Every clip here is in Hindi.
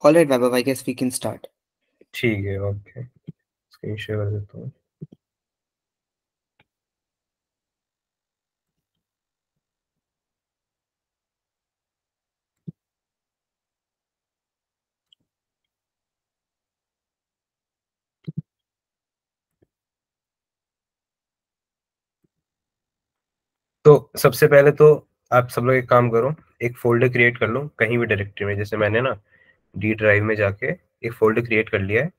All right, Vaibhav, I guess we can start. ठीक है, ओके, स्क्रीन शेयर कर देता हूँ। तो सबसे पहले तो आप सब लोग एक काम करो, एक फोल्डर क्रिएट कर लो कहीं भी डायरेक्टरी में। जैसे मैंने ना डी ड्राइव में जाके एक फोल्डर क्रिएट कर लिया है,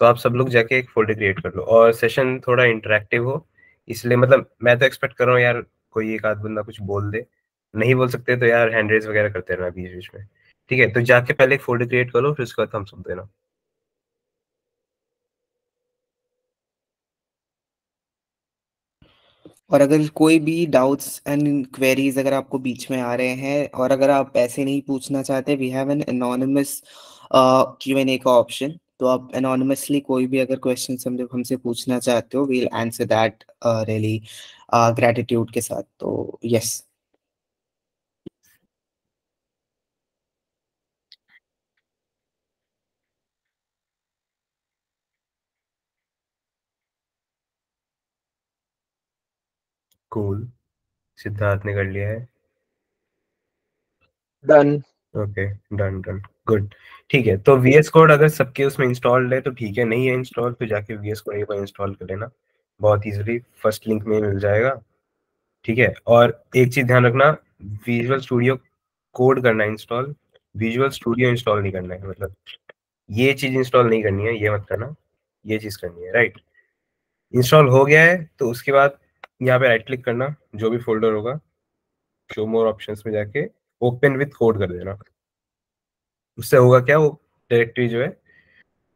तो आप सब लोग जाके एक फोल्डर क्रिएट कर लो। और सेशन थोड़ा इंटरेक्टिव हो, इसलिए मतलब मैं तो एक्सपेक्ट कर रहा हूँ यार कोई एक आध बंदा कुछ बोल दे। नहीं बोल सकते तो यार हैंड रेज वगैरह करते रहना बीच बीच में। ठीक है, तो जाके पहले एक फोल्डर क्रिएट कर लो, फिर उसके बाद थम्स अप देना। और अगर कोई भी डाउट्स एंड क्वेरीज अगर आपको बीच में आ रहे हैं और अगर आप ऐसे नहीं पूछना चाहते, we have an anonymous Q&A का ऑप्शन। तो आप एनोनिमसली कोई भी अगर क्वेश्चन हमसे पूछना चाहते हो, we'll answer that really gratitude के साथ। तो यस। कूल, सिद्धार्थ ने कर लिया है। Done. Okay, done done, good. ठीक है, तो VS कोड अगर सबके उसमें इंस्टॉल्ड है तो ठीक है, नहीं है इंस्टॉल तो जाके VS कोड एक बार इंस्टॉल कर लेना, बहुत इजीली फर्स्ट लिंक में मिल जाएगा। ठीक है, और एक चीज ध्यान रखना, विजुअल स्टूडियो कोड करना है इंस्टॉल, विजुअल स्टूडियो इंस्टॉल नहीं करना है। मतलब ये चीज इंस्टॉल नहीं करनी है, ये मत करना, ये चीज करनी है, राइट। इंस्टॉल हो गया है तो उसके बाद यहाँ पे राइट क्लिक करना, जो भी फोल्डर होगा शो मोर ऑप्शंस में जाके ओपन विथ कोड कर देना। उससे होगा क्या, वो डायरेक्टरी जो है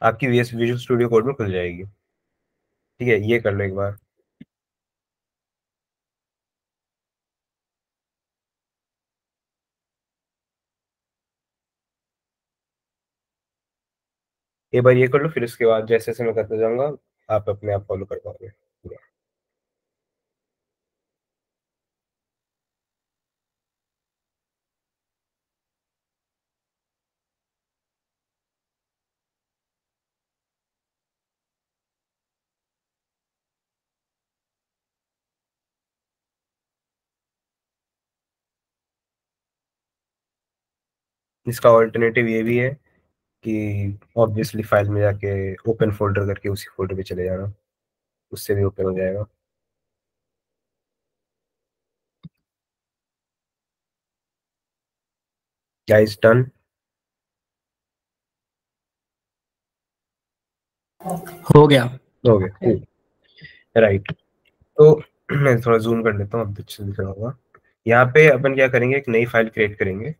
आपकी विजुअल स्टूडियो कोड में खुल जाएगी। ठीक है, ये कर लो एक बार। एक बार ये कर लो, फिर उसके बाद जैसे जैसे मैं करते जाऊंगा आप अपने आप फॉलो कर पाओगे। इसका ऑल्टरनेटिव ये भी है कि ऑब्वियसली फाइल में जाके ओपन फोल्डर करके उसी फोल्डर पे चले जाना, उससे भी ओपन हो जाएगा। Guys done. हो गया। हो गया, राइट। तो मैं थोड़ा जूम कर लेता हूँ, अब अच्छे से दिख रहा होगा। यहाँ पे अपन क्या करेंगे, एक नई फाइल क्रिएट करेंगे,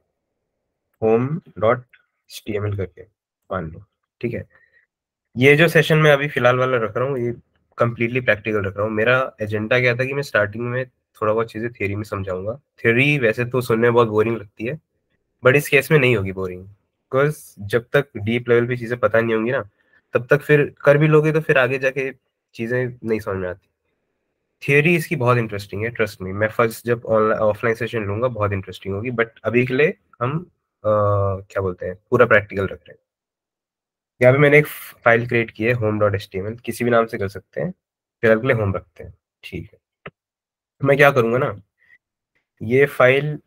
home.html करके मान लो। ठीक है, ये जो सेशन मैं अभी फिलहाल वाला रख रहा हूँ ये कंप्लीटली प्रैक्टिकल रख रहा हूँ। मेरा एजेंडा क्या था कि मैं स्टार्टिंग में थोड़ा बहुत चीजें थ्योरी में समझाऊंगा। थ्योरी वैसे तो सुनने में बहुत बोरिंग लगती है, बट इस केस में नहीं होगी बोरिंग, बिकॉज जब तक डीप लेवल पे चीजें पता नहीं होंगी ना, तब तक फिर कर भी लोगे तो फिर आगे जाके चीजें नहीं समझ में आती। थियरी इसकी बहुत इंटरेस्टिंग है, ट्रस्ट मी। मैं फर्स्ट जब ऑनलाइन ऑफलाइन सेशन लूंगा बहुत इंटरेस्टिंग होगी, बट अभी के लिए हम क्या बोलते हैं, पूरा प्रैक्टिकल रख रहे हैं। यहाँ पे मैंने एक फाइल क्रिएट की है home.html, किसी भी नाम से कर सकते हैं, फिलहाल के लिए होम रखते हैं। ठीक है, तो मैं क्या करूंगा ना, ये फाइल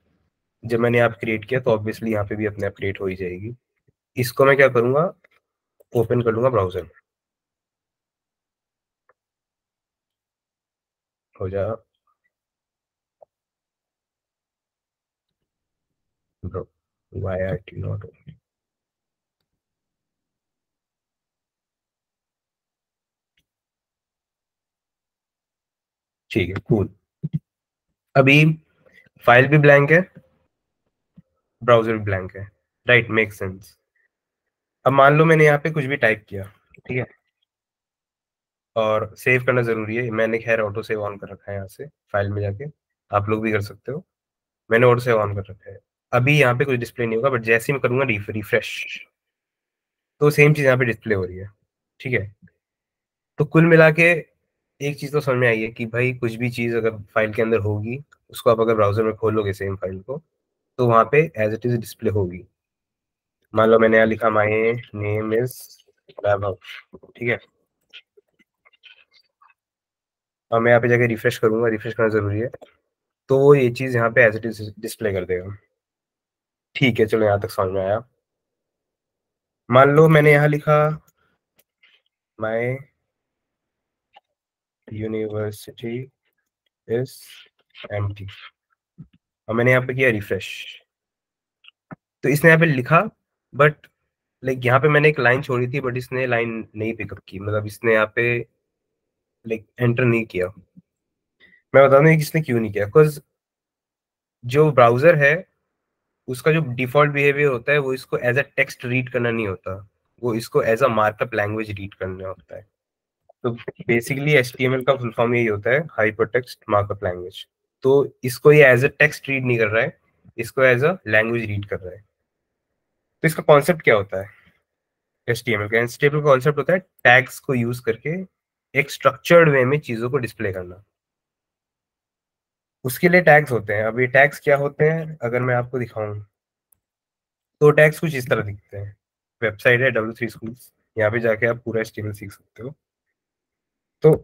जब मैंने यहाँ पे क्रिएट किया तो ऑब्वियसली यहाँ पे भी अपने आप क्रिएट हो ही जाएगी। इसको मैं क्या करूंगा, ओपन कर लूंगा ब्राउजर में, हो जा bro, why are T not. ठीक है, कूल। अभी फाइल भी ब्लैंक है, ब्राउजर भी ब्लैंक है, राइट, मेक सेंस। अब मान लो मैंने यहाँ पे कुछ भी टाइप किया, ठीक है, और सेव करना जरूरी है। मैंने खैर ऑटो सेव ऑन कर रखा है, यहाँ से फाइल में जाके आप लोग भी कर सकते हो। मैंने ऑटो सेव ऑन कर रखा है। अभी यहाँ पे कुछ डिस्प्ले नहीं होगा, बट जैसे ही मैं करूंगा रिफ्रेश, तो सेम चीज यहाँ पे डिस्प्ले हो रही है। ठीक है, तो कुल मिला के एक चीज तो समझ में आई है कि भाई कुछ भी चीज अगर फाइल के अंदर होगी, उसको आप अगर ब्राउजर में खोलोगे सेम फाइल को, तो वहां पे एज इट इज डिस्प्ले होगी। मान लो मैंने यहाँ लिखा माई नेम इज वैभव, ठीक है। और मैं यहाँ पे जाके रिफ्रेश करूंगा, रिफ्रेश करना जरूरी है, तो वो ये चीज यहाँ पे एज इट इज डिस्प्ले कर देगा। ठीक है, चलो यहाँ तक समझ में आया। मान लो मैंने यहाँ लिखा माई यूनिवर्सिटी इज एम्प्टी, और मैंने यहाँ पे किया रिफ्रेश, तो इसने यहाँ पे लिखा, बट लाइक यहाँ पे मैंने एक लाइन छोड़ी थी, बट इसने लाइन नहीं पिकअप की, मतलब इसने यहाँ पे लाइक एंटर नहीं किया। मैं बता दूं इसने क्यों नहीं किया, बिकॉज जो ब्राउजर है उसका जो डिफॉल्ट बिहेवियर होता है वो इसको एज अ टेक्स्ट रीड करना नहीं होता, वो इसको as a markup language read करना होता है। तो बेसिकली HTML का फुल फॉर्म यही होता है, हाइपर टेक्स्ट मार्कअप लैंग्वेज। तो इसको ये एज अ टेक्स्ट रीड नहीं कर रहा है, इसको एज अ लैंग्वेज रीड कर रहा है। तो इसका कॉन्सेप्ट क्या होता है HTML का कॉन्सेप्ट होता है टैग्स को यूज करके एक स्ट्रक्चर्ड वे में चीजों को डिस्प्ले करना। उसके लिए टैग्स होते हैं। अब ये टैग्स क्या होते हैं अगर मैं आपको दिखाऊं, तो टैग्स कुछ इस तरह दिखते हैं। वेबसाइट है W3 Schools, यहाँ पे जाके आप पूरा HTML सीख सकते हो। तो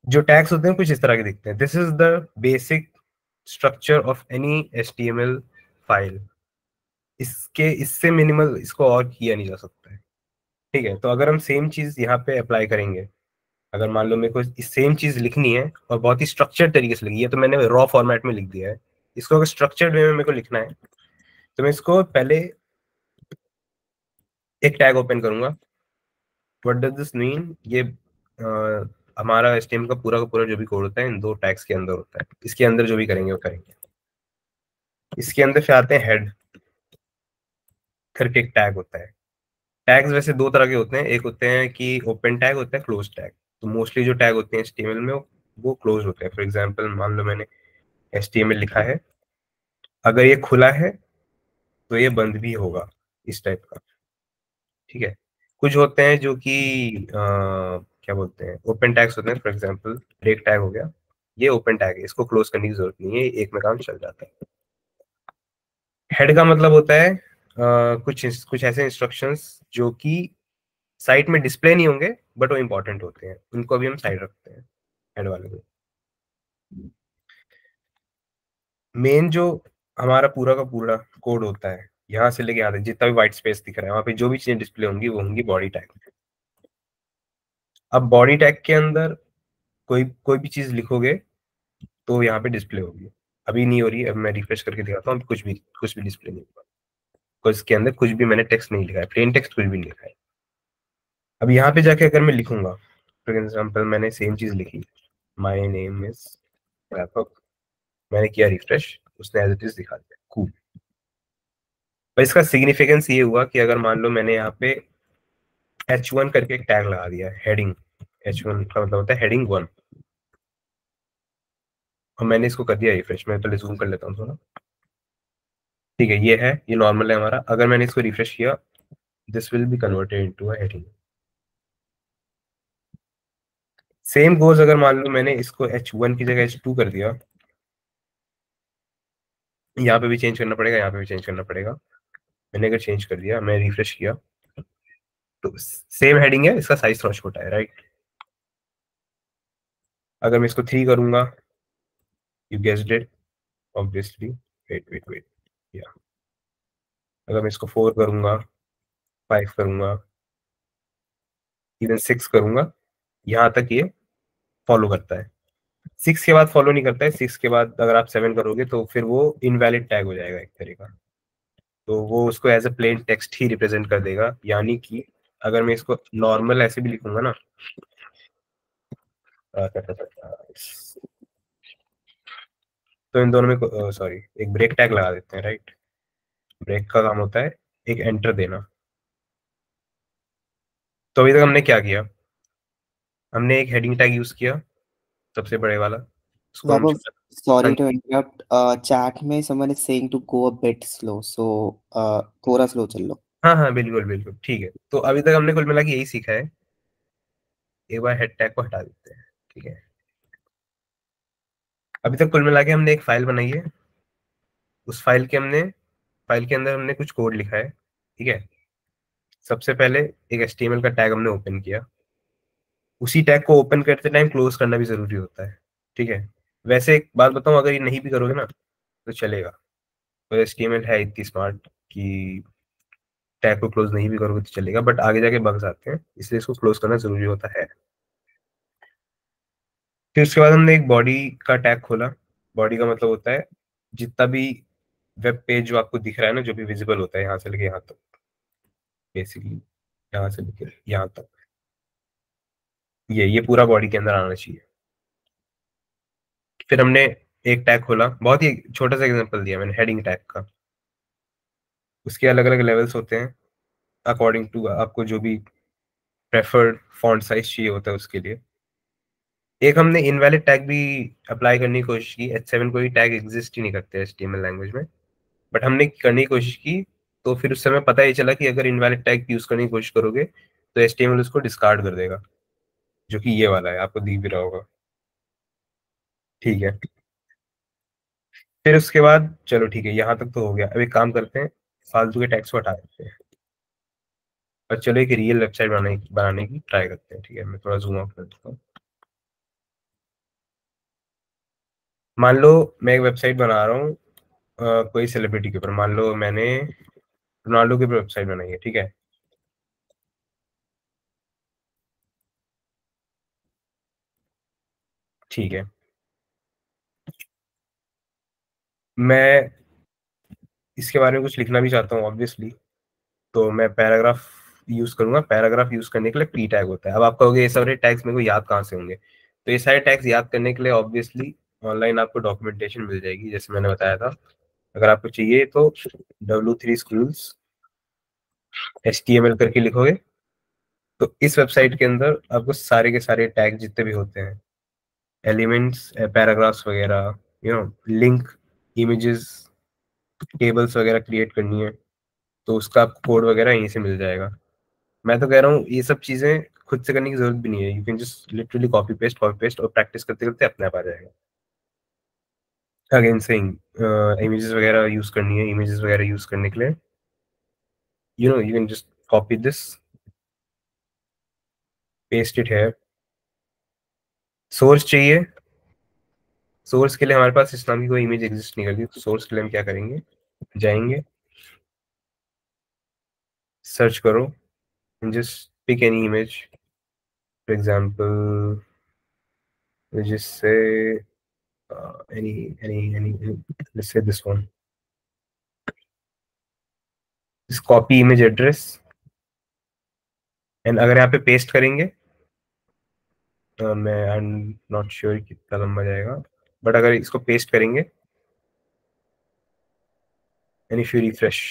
जो टैग्स होते हैं कुछ इस तरह के दिखते हैं। This is the basic structure of any HTML file. इसके इससे मिनिमल इसको और किया नहीं जा सकता है, ठीक है। तो अगर हम सेम चीज यहाँ पे अप्लाई करेंगे, अगर मान लो मेरे को इस सेम चीज लिखनी है और बहुत ही स्ट्रक्चर्ड तरीके से लिखी है, तो मैंने रॉ फॉर्मेट में लिख दिया है। इसको अगर स्ट्रक्चर्ड वे में मेरे को लिखना है, तो मैं इसको पहले एक टैग ओपन करूंगा। व्हाट डज दिस मीन, ये हमारा HTML का पूरा जो भी कोड होता है इन दो टैग्स के अंदर होता है। इसके अंदर जो भी करेंगे वो करेंगे। इसके अंदर फिर आते हैं हेड करके एक टैग होता है। टैग्स वैसे दो तरह के होते हैं, एक होते हैं कि ओपन टैग होता है, क्लोज टैग। तो मोस्टली जो टैग होते हैं HTML में वो क्लोज होते हैं। फॉर एग्जांपल मान लो मैंने HTML लिखा है, अगर ये खुला है तो ये बंद भी होगा, इस टाइप का, ठीक है। कुछ होते हैं जो कि क्या बोलते हैं, ओपन टैग्स होते हैं। फॉर एग्जांपल ब्रेक टैग हो गया, ये ओपन टैग है, इसको क्लोज करने की जरूरत नहीं है, एक में काम चल जाता है। हेड का मतलब होता है कुछ कुछ ऐसे इंस्ट्रक्शंस जो कि साइट में डिस्प्ले नहीं होंगे, बट वो इंपॉर्टेंट होते हैं, उनको भी हम साइड रखते हैं हेड वाले में। मेन जो हमारा पूरा का पूरा कोड होता है, यहाँ से लेके यहाँ तक जितना भी व्हाइट स्पेस दिख रहा है, वहां पे जो भी चीजें डिस्प्ले होंगी वो होंगी बॉडी टैग। अब बॉडी टैग के अंदर कोई कोई भी चीज लिखोगे तो यहाँ पे डिस्प्ले होगी। अभी नहीं हो रही है, अब मैं रिफ्रेश करके दिखाता हूँ, कुछ भी डिस्प्ले नहीं होगा, बिकॉज इसके अंदर कुछ भी मैंने टेक्स्ट नहीं लिखा है, प्लेन टेक्स्ट कुछ भी नहीं लिखा है। अब यहाँ पे जाके अगर मैं लिखूंगा, फॉर एग्जाम्पल मैंने सेम चीज लिखी, माई नेम इज व्यापक, मैंने किया रिफ्रेश, उसने एज इट इज दिखा दिया, कूल। पर इसका सिग्निफिकेंस ये हुआ कि अगर मान लो मैंने यहाँ पे H1 करके एक टैग लगा दिया, हेडिंग, H1 का मतलब होता है हेडिंग 1, और मैंने इसको कर दिया रिफ्रेश। मैं पहले जूम कर लेता हूँ थोड़ा, ठीक है। ये है, ये नॉर्मल है हमारा। अगर मैंने इसको रिफ्रेश किया, this will be converted into a heading. Same goes अगर मान लो मैंने इसको H1 की जगह H2 कर दिया, यहाँ पे भी चेंज करना पड़ेगा, यहाँ पे भी चेंज करना पड़ेगा। मैंने अगर चेंज कर दिया, मैं रिफ्रेश किया, तो सेम हेडिंग है, इसका साइज थोड़ा छोटा है, राइट। अगर मैं इसको 3 करूंगा, you guessed it, obviously, wait wait wait, या अगर मैं इसको 4 करूंगा, 5 करूंगा, इवन 6 करूंगा, यहाँ तक ये फॉलो करता है। 6 के बाद फॉलो नहीं करता है। 6 के बाद अगर आप 7 करोगे तो फिर वो इनवैलिड टैग हो जाएगा एक तरह का। तो वो उसको एज अ प्लेन टेक्स्ट ही रिप्रेजेंट कर देगा, यानी कि अगर मैं इसको नॉर्मल ऐसे भी लिखूंगा ना, तो इन दोनों में सॉरी एक ब्रेक टैग लगा देते हैं, राइट। ब्रेक का काम होता है एक एंटर देना। तो अभी तक हमने क्या किया, हमने एक हेडिंग टैग यूज किया, सबसे बड़े वाला, उसको हम Vaibhav, हाँ sorry to interrupt. Chat में someone is saying to go a bit slow, so थोड़ा slow चल लो. हाँ हाँ, बिल्कुल बिल्कुल, ठीक है। तो अभी तक हमने कुल मिला के यही सीखा है। एक बार हेड टैग को हटा देते हैं, ठीक है। अभी तक कुल मिला के हमने एक फाइल बनाई है, उस फाइल के अंदर हमने कुछ कोड लिखा है, ठीक है। सबसे पहले एक HTML का टैग हमने ओपन किया, उसी टैग को ओपन करते टाइम क्लोज करना भी जरूरी होता है। ठीक है। वैसे एक बात बताऊं, अगर ये नहीं भी करोगे ना तो चलेगा। तो HTML है इतनी स्मार्ट कि टैग को क्लोज नहीं भी करोगे तो चलेगा, बट आगे जाके बग्स आते हैं, इसलिए इसको क्लोज करना जरूरी होता है। फिर उसके बाद हमने एक बॉडी का टैग खोला। बॉडी का मतलब होता है जितना भी वेब पेज जो आपको दिख रहा है ना, जो भी विजिबल होता है यहाँ से लेके यहाँ तक, बेसिकली यहाँ से लेके यहाँ तक, ये पूरा बॉडी के अंदर आना चाहिए। फिर हमने एक टैग खोला, बहुत ही छोटा सा एग्जांपल दिया मैंने हेडिंग टैग का। उसके अलग अलग लेवल्स होते हैं अकॉर्डिंग टू आपको जो भी प्रेफर्ड फॉन्ट साइज चाहिए होता है उसके लिए। एक हमने इनवैलिड टैग भी अप्लाई करने की कोशिश की। H7 कोई टैग एग्जिस्ट ही नहीं करते HTML लैंग्वेज में, बट हमने करने की कोशिश की। तो फिर उस समय पता ही चला कि अगर इनवैलिड टैग यूज करने की कोशिश करोगे तो HTML उसको डिस्कार्ड कर देगा, जो कि ये वाला है, आपको दिख भी रहा होगा। ठीक है। फिर उसके बाद चलो ठीक है, यहाँ तक तो हो गया। अब एक काम करते हैं, फालतू के टैग्स को हटा देते हैं और चलो एक रियल वेबसाइट बनाने की ट्राई करते हैं। ठीक है, मैं थोड़ा जूम आउट कर देता हूँ। मान लो मैं एक वेबसाइट बना रहा हूँ कोई सेलिब्रिटी के ऊपर। मान लो मैंने रोनाल्डो के ऊपर वेबसाइट बनाई है। ठीक है। ठीक है। मैं इसके बारे में कुछ लिखना भी चाहता हूँ ऑब्वियसली, तो मैं पैराग्राफ यूज करूंगा। पैराग्राफ यूज करने के लिए P टैग होता है। अब आप कहोगे ये सारे टैग्स मेरे को याद कहाँ से होंगे? तो ये सारे टैग्स याद करने के लिए ऑब्वियसली ऑनलाइन आपको डॉक्यूमेंटेशन मिल जाएगी, जैसे मैंने बताया था। अगर आपको चाहिए तो W3 Schools HTML करके लिखोगे तो इस वेबसाइट के अंदर आपको सारे के सारे टैग जितने भी होते हैं, एलिमेंट्स, पैराग्राफ्स वगैरह, लिंक, इमेजेस, टेबल्स वगैरह क्रिएट करनी है तो उसका आपको कोड वगैरह यहीं से मिल जाएगा। मैं तो कह रहा हूँ ये सब चीजें खुद से करने की जरूरत भी नहीं है। You can just literally copy paste और प्रैक्टिस करते करते अपने आप आ जाएगा। अगेन सेइंग, इमेजेस वगैरह यूज करनी है। इमेजेस वगैरह यूज करने के लिए you can just copy this, paste it है। सोर्स चाहिए। सोर्स के लिए हमारे पास इस नाम की कोई इमेज एग्जिस्ट नहीं करती, तो सोर्स के लिए हम क्या करेंगे, जाएंगे, सर्च करो, just pick any image, for example जिससे any let's say this one, इस कॉपी इमेज एड्रेस, एंड अगर यहाँ पे पेस्ट करेंगे मैं आई एम नॉट श्योर कितना लंबा जाएगा, बट अगर इसको पेस्ट करेंगे एंड इफ यू रिफ्रेश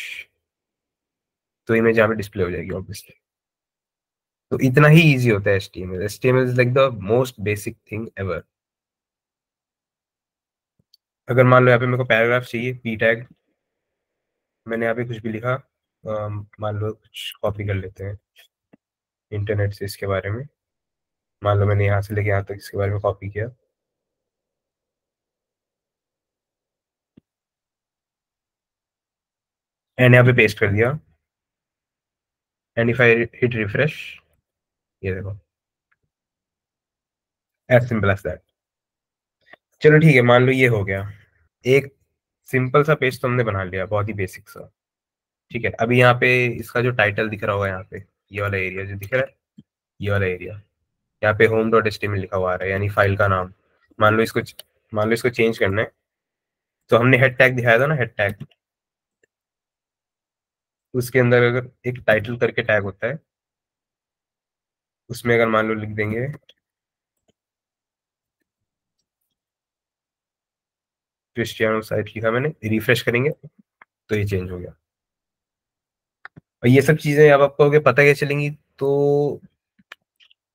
तो इमेज यहाँ पे डिस्प्ले हो जाएगी ऑब्वियसली। तो इतना ही इजी होता है HTML। HTML is like the most basic thing ever. अगर मान लो यहाँ पे मेरे को पैराग्राफ चाहिए, P टैग, मैंने यहाँ पे कुछ भी लिखा, मान लो कुछ कॉपी कर लेते हैं इंटरनेट से इसके बारे में। मान लो मैंने यहाँ से लेके यहाँ तक इसके बारे में कॉपी किया एंड यहाँ पे पेस्ट कर दिया, and if I hit refresh, ये देखो, एज सिंपल एज दैट। चलो ठीक है, मान लो ये हो गया। एक सिंपल सा पेज तो हमने बना लिया, बहुत ही बेसिक सा। ठीक है। अभी यहाँ पे इसका जो टाइटल दिख रहा होगा, यहाँ पे ये वाला एरिया जो दिख रहा है, ये वाला एरिया, यहाँ पे home.html लिखा हुआ आ रहा है, यानी फाइल का नाम। मान लो इसको मान लो इसको चेंज करना है, तो हमने हेड टैग दिखाया था ना, हेड टैग, उसके अंदर अगर एक टाइटल करके टैग होता है, उसमें अगर मान लो लिख देंगे क्रिस्टियानो साइट, लिखा मैंने, रिफ्रेश करेंगे तो ये चेंज हो गया। और ये सब चीजें अब आपको आगे पता क्या चलेंगी, तो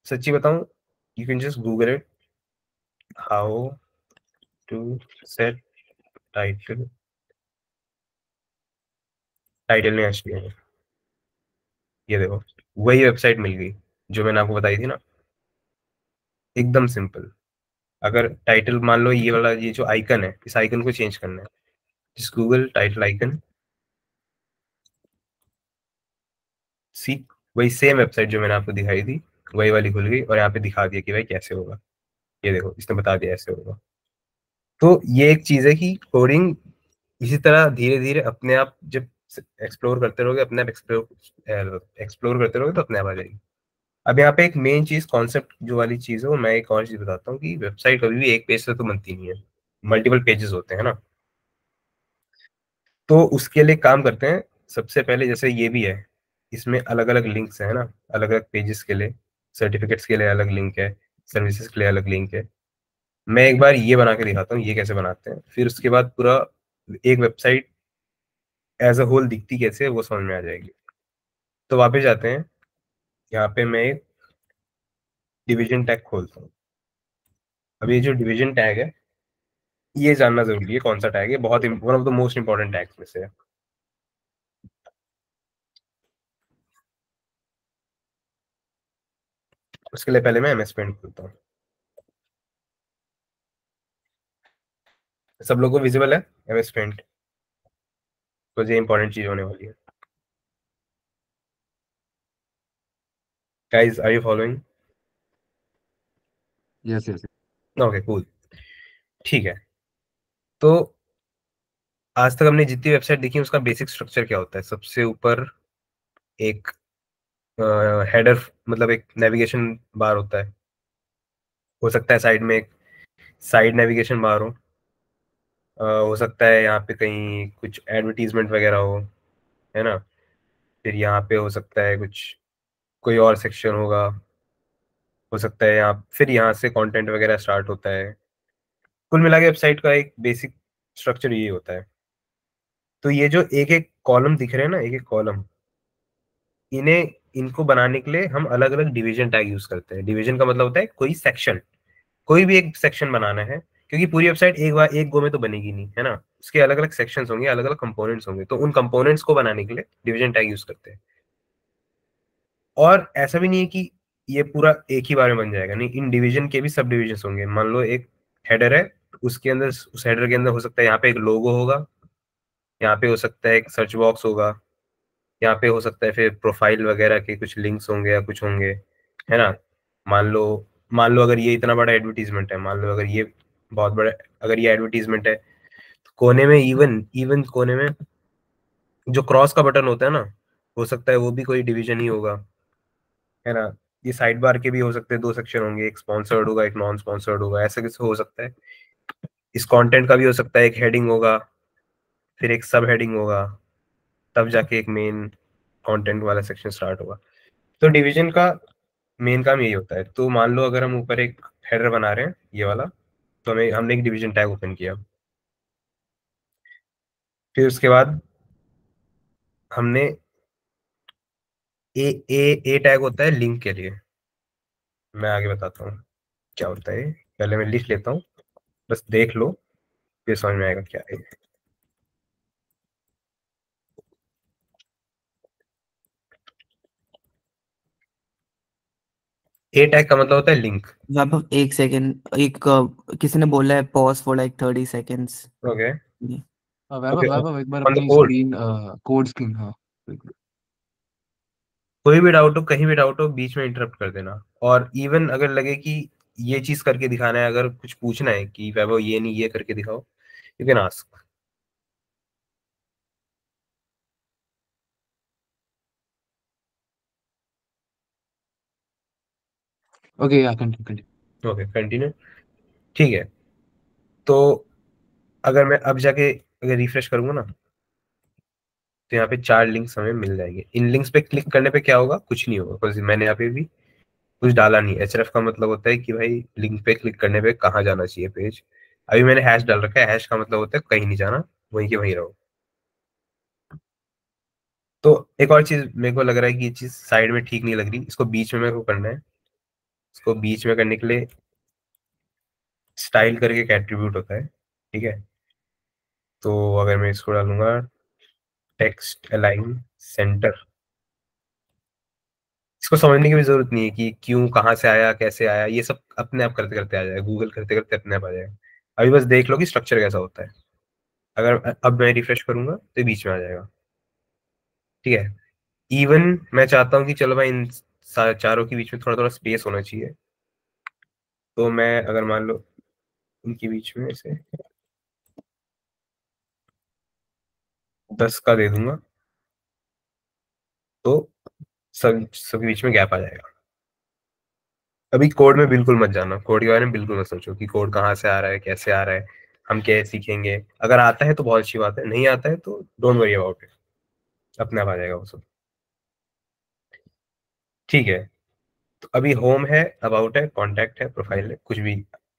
सच्ची बताऊं, you can just google it, how to set title, title में HTML। ये देखो, वही वेबसाइट मिल गई जो मैंने आपको बताई थी ना, एकदम सिंपल। अगर टाइटल मान लो ये वाला, ये जो आइकन है, इस आइकन को चेंज करना है, जिस गूगल टाइटल आइकन, सी, वही सेम वेबसाइट जो मैंने आपको दिखाई थी, वही वाली खुल गई और यहाँ पे दिखा दिया कि भाई कैसे होगा। ये देखो, इसने बता दिया ऐसे होगा। तो ये एक चीज है कि कोडिंग इसी तरह धीरे धीरे अपने आप जब एक्सप्लोर करते रहोगे, अपने आप एक्सप्लोर करते रहोगे तो अपने आप आ जाएगी। अब यहाँ पे एक मेन चीज, कॉन्सेप्ट जो वाली चीज है, वो मैं एक और चीज बताता हूँ कि वेबसाइट कभी भी एक पेज से तो बनती नहीं है, मल्टीपल पेजेस होते हैं ना। तो उसके लिए काम करते हैं, सबसे पहले जैसे ये भी है, इसमें अलग अलग लिंक्स है ना, अलग अलग पेजेस के लिए, सर्टिफिकेट्स के लिए अलग लिंक है, सर्विसेज के लिए अलग लिंक है। मैं एक बार ये बना के दिखाता हूँ ये कैसे बनाते हैं, फिर उसके बाद पूरा एक वेबसाइट एज अ होल दिखती कैसे है वो समझ में आ जाएगी। तो वापस जाते हैं, यहाँ पे मैं एक डिवीजन टैग खोलता हूँ। अब ये जो डिवीजन टैग है, ये जानना जरूरी है कौन सा टैग है, बहुत one of the most important tags में से है। उसके लिए पहले मैं एमएस पेंट खोलता हूँ। सब लोगों को विजिबल है एमएस पेंट? तो ये इंपॉर्टेंट चीज होने वाली है। Guys, are you following? Yes yes. Okay, cool. ठीक है, तो आज तक हमने जितनी वेबसाइट देखी उसका बेसिक स्ट्रक्चर क्या होता है? सबसे ऊपर एक हेडर, मतलब एक नेविगेशन बार होता है। हो सकता है साइड में एक साइड नेविगेशन बार हो, हो सकता है यहाँ पे कहीं कुछ एडवर्टीजमेंट वगैरह हो, है ना। फिर यहाँ पे हो सकता है कुछ कोई और सेक्शन होगा, हो सकता है यहाँ, फिर यहाँ से कंटेंट वगैरह स्टार्ट होता है। कुल मिला के वेबसाइट का एक बेसिक स्ट्रक्चर ये होता है। तो ये जो एक एक कॉलम दिख रहे हैं ना, एक एक कॉलम, इन्हें इनको बनाने के लिए हम अलग अलग डिवीजन टैग यूज करते हैं। डिवीजन का मतलब होता है कोई सेक्शन, कोई भी एक सेक्शन बनाना है, क्योंकि पूरी वेबसाइट एक बार एक गो में तो बनेगी नहीं, है ना। उसके अलग अलग सेक्शंस होंगे, अलग अलग कंपोनेंट्स होंगे, तो उन कंपोनेंट्स को बनाने के लिए डिवीजन टैग यूज करते हैं। और ऐसा भी नहीं है कि ये पूरा एक ही बार में बन जाएगा, नहीं, इन डिवीजन के भी सब डिविजन होंगे। मान लो एक हेडर है, उसके अंदर, उस हेडर के अंदर हो सकता है यहाँ पे एक लोगो होगा, यहाँ पे हो सकता है एक सर्च बॉक्स होगा, यहाँ पे हो सकता है फिर प्रोफाइल वगैरह के कुछ लिंक्स होंगे या कुछ होंगे, है ना। मान लो मान लो अगर ये इतना बड़ा एडवर्टीजमेंट है, मान लो अगर ये बहुत बड़ा, अगर ये एडवर्टीजमेंट है, तो कोने में, इवन इवन कोने में जो क्रॉस का बटन होता है ना, हो सकता है वो भी कोई डिवीजन ही होगा, है ना। ये साइड बार के भी हो सकते हैं, दो सेक्शन होंगे, एक स्पॉन्सर्ड होगा एक नॉन स्पॉन्सर्ड होगा, ऐसा कैसे हो सकता है। इस कंटेंट का भी हो सकता है एक हेडिंग होगा, फिर एक सब हेडिंग होगा, तब जाके एक मेन कंटेंट वाला सेक्शन स्टार्ट होगा। तो डिवीजन का मेन काम यही होता है। तो मान लो अगर हम ऊपर एक हेडर बना रहे हैं ये वाला, तो हमने एक डिवीजन टैग ओपन किया, फिर उसके बाद हमने ए टैग होता है लिंक के लिए। मैं आगे बताता हूँ क्या होता है, पहले मैं लिख लेता हूँ, बस देख लो, फिर समझ में आएगा क्या है। ए टैग का मतलब होता है लिंक। वैभव एक सेकेंड, किसी ने बोला है pause for like 30 seconds. Okay Vaibhav okay, Vaibhav एक बार ऑन द अपनी कोड। स्क्रीन, कोड स्क्रीन, हाँ बिल्कुल। कोई भी डाउट हो, कहीं भी डाउट हो, बीच में इंटरप्ट कर देना। और इवन अगर लगे कि ये चीज करके दिखाना है, अगर कुछ पूछना है कि वैभव ये नहीं ये करके दिखाओ, यू कैन आस्क। ओके, या कंटिन्यू कंटिन्यू। Okay, continue. ठीक है, तो अगर मैं अब जाके अगर रिफ्रेश करूंगा ना, तो यहाँ पे 4 लिंक्स हमें मिल जाएंगे। इन लिंक्स पे क्लिक करने पे क्या होगा? कुछ नहीं होगा, बिकॉज मैंने यहाँ पे भी कुछ डाला नहीं। एचरेफ का मतलब होता है कि भाई लिंक पे क्लिक करने पे कहाँ जाना चाहिए पेज। अभी मैंने हैश डाल रखा है, हैश का मतलब होता है कहीं नहीं जाना, वहीं के वहीं रहो। तो एक और चीज मेरे को लग रहा है कि ये चीज साइड में ठीक नहीं लग रही, इसको बीच में मेरे को करना है। इसको बीच में करने के लिए स्टाइल करके एक एट्रीब्यूट होता है, ठीक है। तो अगर मैं इसको डालूंगा टेक्स्ट अलाइन सेंटर, इसको समझने की भी जरूरत नहीं है कि क्यों, कहाँ से आया, कैसे आया, ये सब अपने आप करते करते आ जाएगा, गूगल करते करते अपने आप आ जाएगा। अभी बस देख लो कि स्ट्रक्चर कैसा होता है। अगर अब मैं रिफ्रेश करूंगा तो ये बीच में आ जाएगा, ठीक है। इवन मैं चाहता हूँ कि चलो भाई इन चारों के बीच में थोड़ा थोड़ा स्पेस होना चाहिए, तो मैं अगर मान लो उनके बीच में से 10 का दे दूंगा, तो सबके बीच में गैप आ जाएगा। अभी कोड में बिल्कुल मत जाना, कोड के बारे में बिल्कुल मत सोचो कि कोड कहाँ से आ रहा है, कैसे आ रहा है, हम क्या सीखेंगे। अगर आता है तो बहुत अच्छी बात है, नहीं आता है तो डोंट वरी अबाउट इट, अपने आप आ जाएगा वो सब। ठीक है, तो अभी होम है, अबाउट है, कॉन्टैक्ट है, प्रोफाइल है, कुछ भी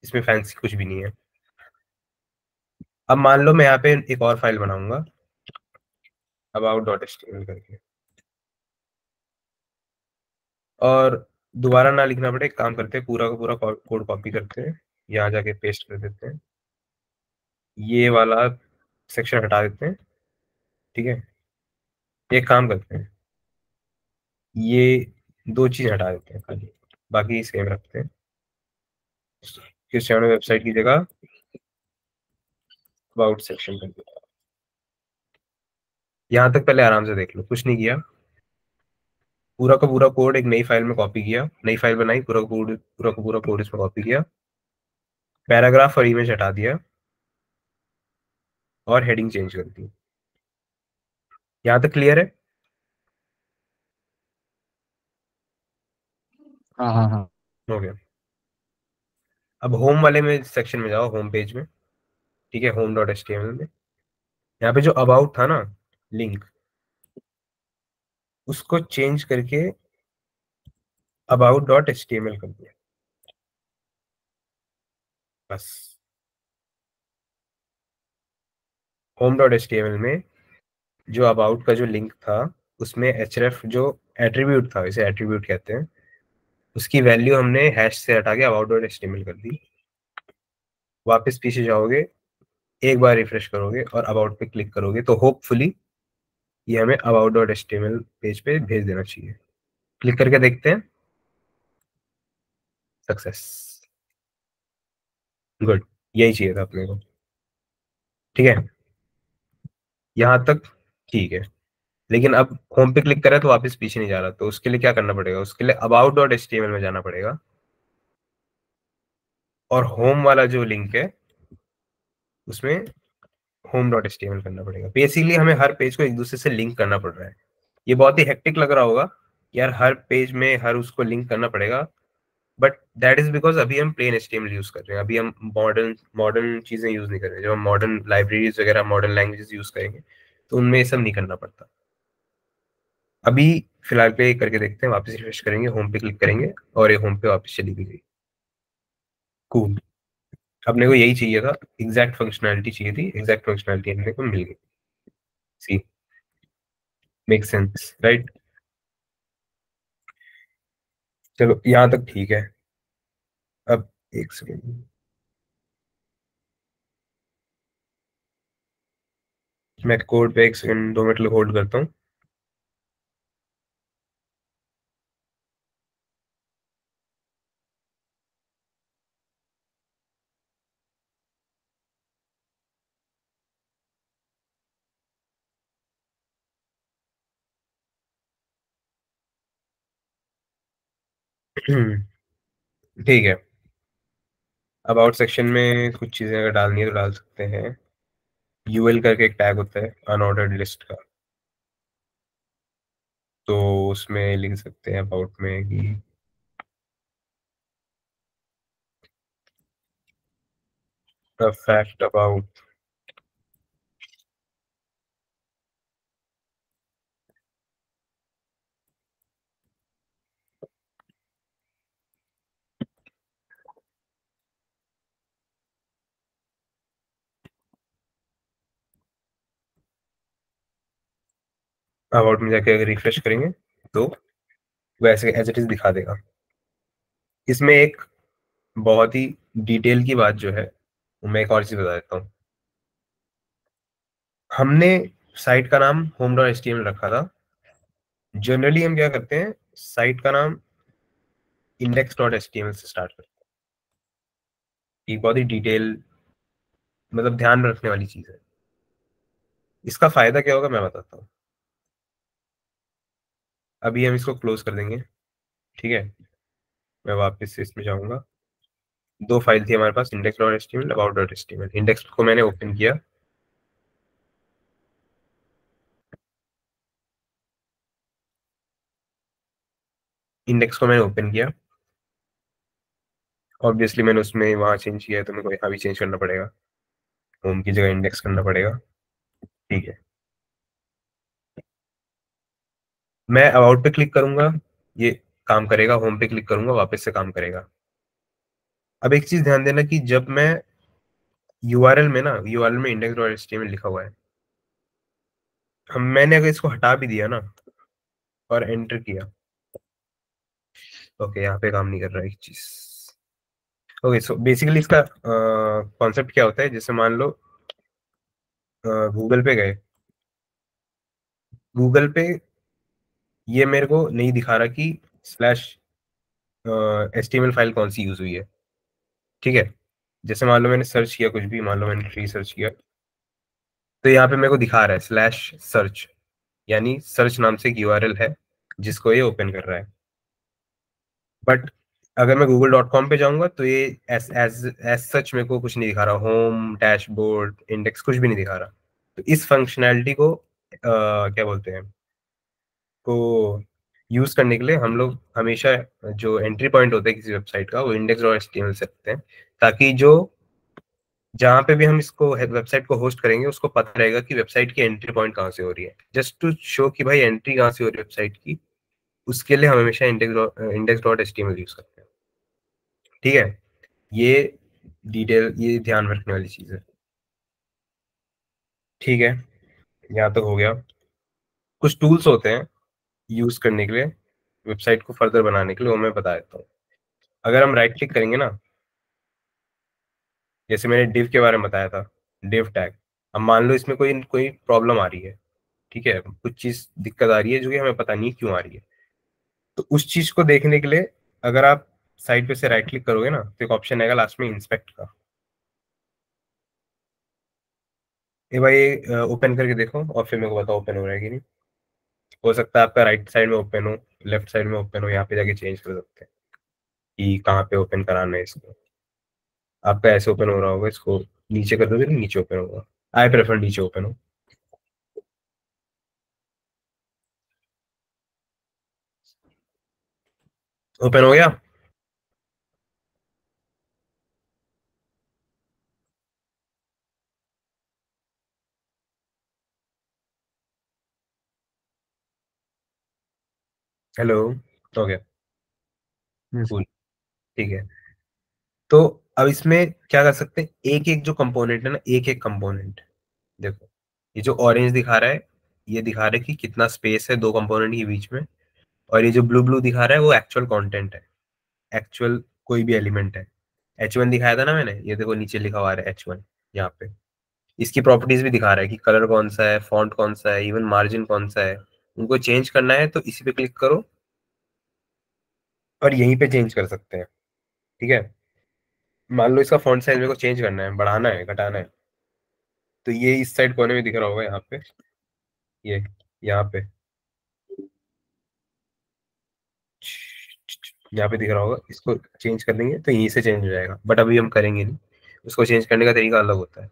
इसमें फैंसी कुछ भी नहीं है। अब मान लो मैं यहाँ पे एक और फाइल बनाऊंगा about.html करके, और दोबारा ना लिखना पड़े, एक काम करते हैं, पूरा का पूरा कोड कॉपी करते हैं, यहाँ जाके पेस्ट कर देते हैं, ये वाला सेक्शन हटा देते हैं। ठीक है, एक काम करते हैं, ये दो चीज हटा देते हैं खाली, बाकी सेम रखते हैं। क्रिस्टियानो वेबसाइट की जगह अबाउट सेक्शन कर दिया। यहाँ तक पहले आराम से देख लो, कुछ नहीं किया, पूरा का पूरा कोड एक नई फाइल में कॉपी किया, नई फाइल बनाई, पूरा का पूरा कोड इसमें कॉपी किया, पैराग्राफ और इमेज हटा दिया, और हेडिंग चेंज कर दी। यहाँ तक क्लियर है? हाँ हाँ हाँ। हो गया। अब होम वाले में सेक्शन में जाओ, होम पेज में। ठीक है, home.html में यहाँ पे जो अबाउट था ना लिंक, उसको चेंज करके about.html कर दिया, बस। home.html में जो अबाउट का जो लिंक था, उसमें href जो एट्रीब्यूट था, इसे एट्रीब्यूट कहते हैं, उसकी वैल्यू हमने हैश से हटा के about.html कर दी। वापस पीछे जाओगे, एक बार रिफ्रेश करोगे और अबाउट पे क्लिक करोगे, तो होपफुली ये हमें about.html पेज पे भेज देना चाहिए। क्लिक करके देखते हैं, सक्सेस, गुड, यही चाहिए था अपने को। ठीक है, यहाँ तक ठीक है। लेकिन अब होम पे क्लिक करें तो वापस पीछे नहीं जा रहा, तो उसके लिए क्या करना पड़ेगा, उसके लिए about.html में जाना पड़ेगा, और होम वाला जो लिंक है उसमें home.html करना पड़ेगा। बेसिकली हमें हर पेज को एक दूसरे से लिंक करना पड़ रहा है। ये बहुत ही हेक्टिक लग रहा होगा यार, हर पेज में हर उसको लिंक करना पड़ेगा, बट दैट इज बिकॉज अभी हम प्लेन HTML यूज कर रहे हैं, अभी हम मॉडर्न मॉडर्न चीजें यूज नहीं कर रहे हैं। जब हम मॉडर्न लाइब्रेरीज वगैरह, मॉडर्न लैंग्वेजेस यूज करेंगे, तो उनमें ये सब नहीं करना पड़ता। अभी फिलहाल पे करके देखते हैं, वापस रिफ्रेश करेंगे, होम पे क्लिक करेंगे, और ये होम पे वापस चली भी गई। कूल, अपने को यही चाहिए था, एग्जैक्ट फंक्शनैलिटी चाहिए थी, एग्जैक्ट फंक्शनैलिटी अपने को मिल गई। सी, मेक सेंस राइट? चलो यहाँ तक ठीक है। अब एक सेकेंड, मैं कोड पे एक सेकेंड 2 मिनट होल्ड करता हूँ। ठीक है, अबाउट सेक्शन में कुछ चीजें अगर डालनी है तो डाल सकते हैं। यूएल करके एक टैग होता है अनऑर्डर्ड लिस्ट का, तो उसमें लिख सकते हैं अबाउट में कि द फैक्ट अबाउट, अबाउट में जाके अगर रिफ्रेश करेंगे तो वैसे एज इट इज दिखा देगा। इसमें एक बहुत ही डिटेल की बात जो है, वो मैं एक और चीज बता देता हूँ। हमने साइट का नाम home.html रखा था। जनरली हम क्या करते हैं, साइट का नाम index.html से स्टार्ट करते हैं। एक बहुत ही डिटेल, मतलब ध्यान रखने वाली चीज है। इसका फायदा क्या होगा मैं बताता हूँ। अभी हम इसको क्लोज कर देंगे, ठीक है। मैं वापस से इसमें जाऊंगा, दो फाइल थी हमारे पास, index dot HTML, about dot HTML. Index को मैंने ओपन किया, इंडेक्स को मैंने ओपन किया, ऑब्वियसली मैंने उसमें वहां चेंज किया है तो मेरे को यहाँ भी चेंज करना पड़ेगा, होम की जगह इंडेक्स करना पड़ेगा, ठीक है। मैं अबाउट पे क्लिक करूंगा, ये काम करेगा, होम पे क्लिक करूंगा वापस से काम करेगा। अब एक चीज ध्यान देना कि जब मैं यूआरएल में ना, यूआरएल में इंडेक्स डॉट एचटीएमएल लिखा हुआ है, हम मैंने अगर इसको हटा भी दिया ना और एंटर किया, ओके यहाँ पे काम नहीं कर रहा है एक चीज। ओके सो बेसिकली इसका कॉन्सेप्ट क्या होता है, जैसे मान लो गूगल पे गए, गूगल पे ये मेरे को नहीं दिखा रहा कि स्लैश एचटीएमएल फाइल कौन सी यूज हुई है, ठीक है। जैसे मान लो मैंने सर्च किया कुछ भी, मान लो मैंने ट्री सर्च किया, तो यहाँ पे मेरे को दिखा रहा है स्लैश सर्च, यानी सर्च नाम से एक यूआरएल है जिसको ये ओपन कर रहा है। बट अगर मैं google.com पे जाऊंगा तो ये एज एज एज सच मेरे को कुछ नहीं दिखा रहा, होम डैशबोर्ड इंडेक्स कुछ भी नहीं दिखा रहा। तो इस फंक्शनैलिटी को क्या बोलते हैं, को यूज करने के लिए हम लोग हमेशा जो एंट्री पॉइंट होता है किसी वेबसाइट का, वो इंडेक्स डॉट एचटीएमएल से रखते हैं, ताकि जो जहाँ पे भी हम इसको वेबसाइट को होस्ट करेंगे उसको पता रहेगा कि वेबसाइट की एंट्री पॉइंट कहाँ से हो रही है, जस्ट टू शो कि भाई एंट्री कहाँ से हो रही है वेबसाइट की। उसके लिए हम हमेशा इंडेक्स डॉट एचटीएमएल यूज करते हैं, ठीक है। ये डिटेल, ये ध्यान रखने वाली चीज है, ठीक है। यहाँ तक हो गया। कुछ टूल्स होते हैं यूज करने के लिए वेबसाइट को फर्दर बनाने के लिए, वो मैं बता देता हूँ। अगर हम राइट क्लिक करेंगे ना, जैसे मैंने डिव के बारे में बताया था, डिव टैग। अब मान लो इसमें कोई कोई प्रॉब्लम आ रही है, ठीक है, कुछ चीज दिक्कत आ रही है जो कि हमें पता नहीं क्यों आ रही है, तो उस चीज को देखने के लिए अगर आप साइड पे से राइट क्लिक करोगे ना, तो एक ऑप्शन आएगा लास्ट में इंस्पेक्ट का। ये भाई ओपन करके देखो और फिर मेरे को बताओ ओपन हो रहा है कि नहीं। हो सकता है आपका राइट साइड में ओपन हो, लेफ्ट साइड में ओपन हो, यहाँ पे जाके चेंज कर सकते हैं कि कहाँ पे ओपन कराना है इसको। आपका ऐसे ओपन हो रहा होगा, इसको नीचे कर दोगे तो नीचे ओपन होगा। आई प्रेफर नीचे ओपन हो। ओपन हो गया। हेलो, हो गया, यस। कूल, ठीक है। तो अब इसमें क्या कर सकते हैं, एक एक जो कंपोनेंट है ना, एक एक कंपोनेंट देखो, ये जो ऑरेंज दिखा रहा है, ये दिखा रहा है कि कितना स्पेस है दो कंपोनेंट के बीच में। और ये जो ब्लू ब्लू दिखा रहा है वो एक्चुअल कंटेंट है, एक्चुअल कोई भी एलिमेंट है। H1 दिखाया था ना मैंने, ये देखो नीचे लिखा हुआ है H1 यहाँ पे। इसकी प्रॉपर्टीज भी दिखा रहा है कि कलर कौन सा है, फॉन्ट कौन सा है, इवन मार्जिन कौन सा है। उनको चेंज करना है तो इसी पे क्लिक करो और यहीं पे चेंज कर सकते हैं, ठीक है। मान लो इसका फॉन्ट साइज मेरे को चेंज करना है, बढ़ाना है घटाना है, तो ये इस साइड कोने में दिख रहा होगा यहाँ पे, ये यहाँ पे, यहाँ पे दिख रहा होगा, इसको चेंज कर देंगे तो यहीं से चेंज हो जाएगा, बट अभी हम करेंगे नहीं। उसको चेंज करने का तरीका अलग होता है,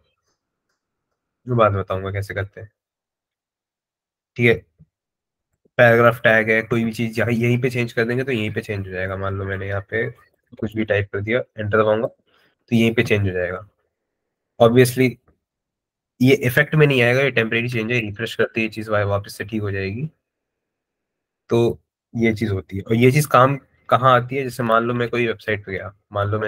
मैं बाद में बताऊंगा कैसे करते हैं, ठीक है। पैराग्राफ टैग है, कोई भी चीज यहाँ यहीं पे चेंज कर देंगे तो यहीं पे चेंज हो जाएगा। मान लो मैंने यहाँ पे कुछ भी टाइप कर दिया, एंटर दबाऊंगा तो यहीं पे चेंज हो जाएगा। ऑब्वियसली ये इफेक्ट में नहीं आएगा, ये टेम्परेरी चेंज है, रिफ्रेश करते ही ये चीज वापस से ठीक हो जाएगी। तो ये चीज होती है, और ये चीज काम कहाँ आती है, जैसे मान लो मैं कोई वेबसाइट पे गया, मान लो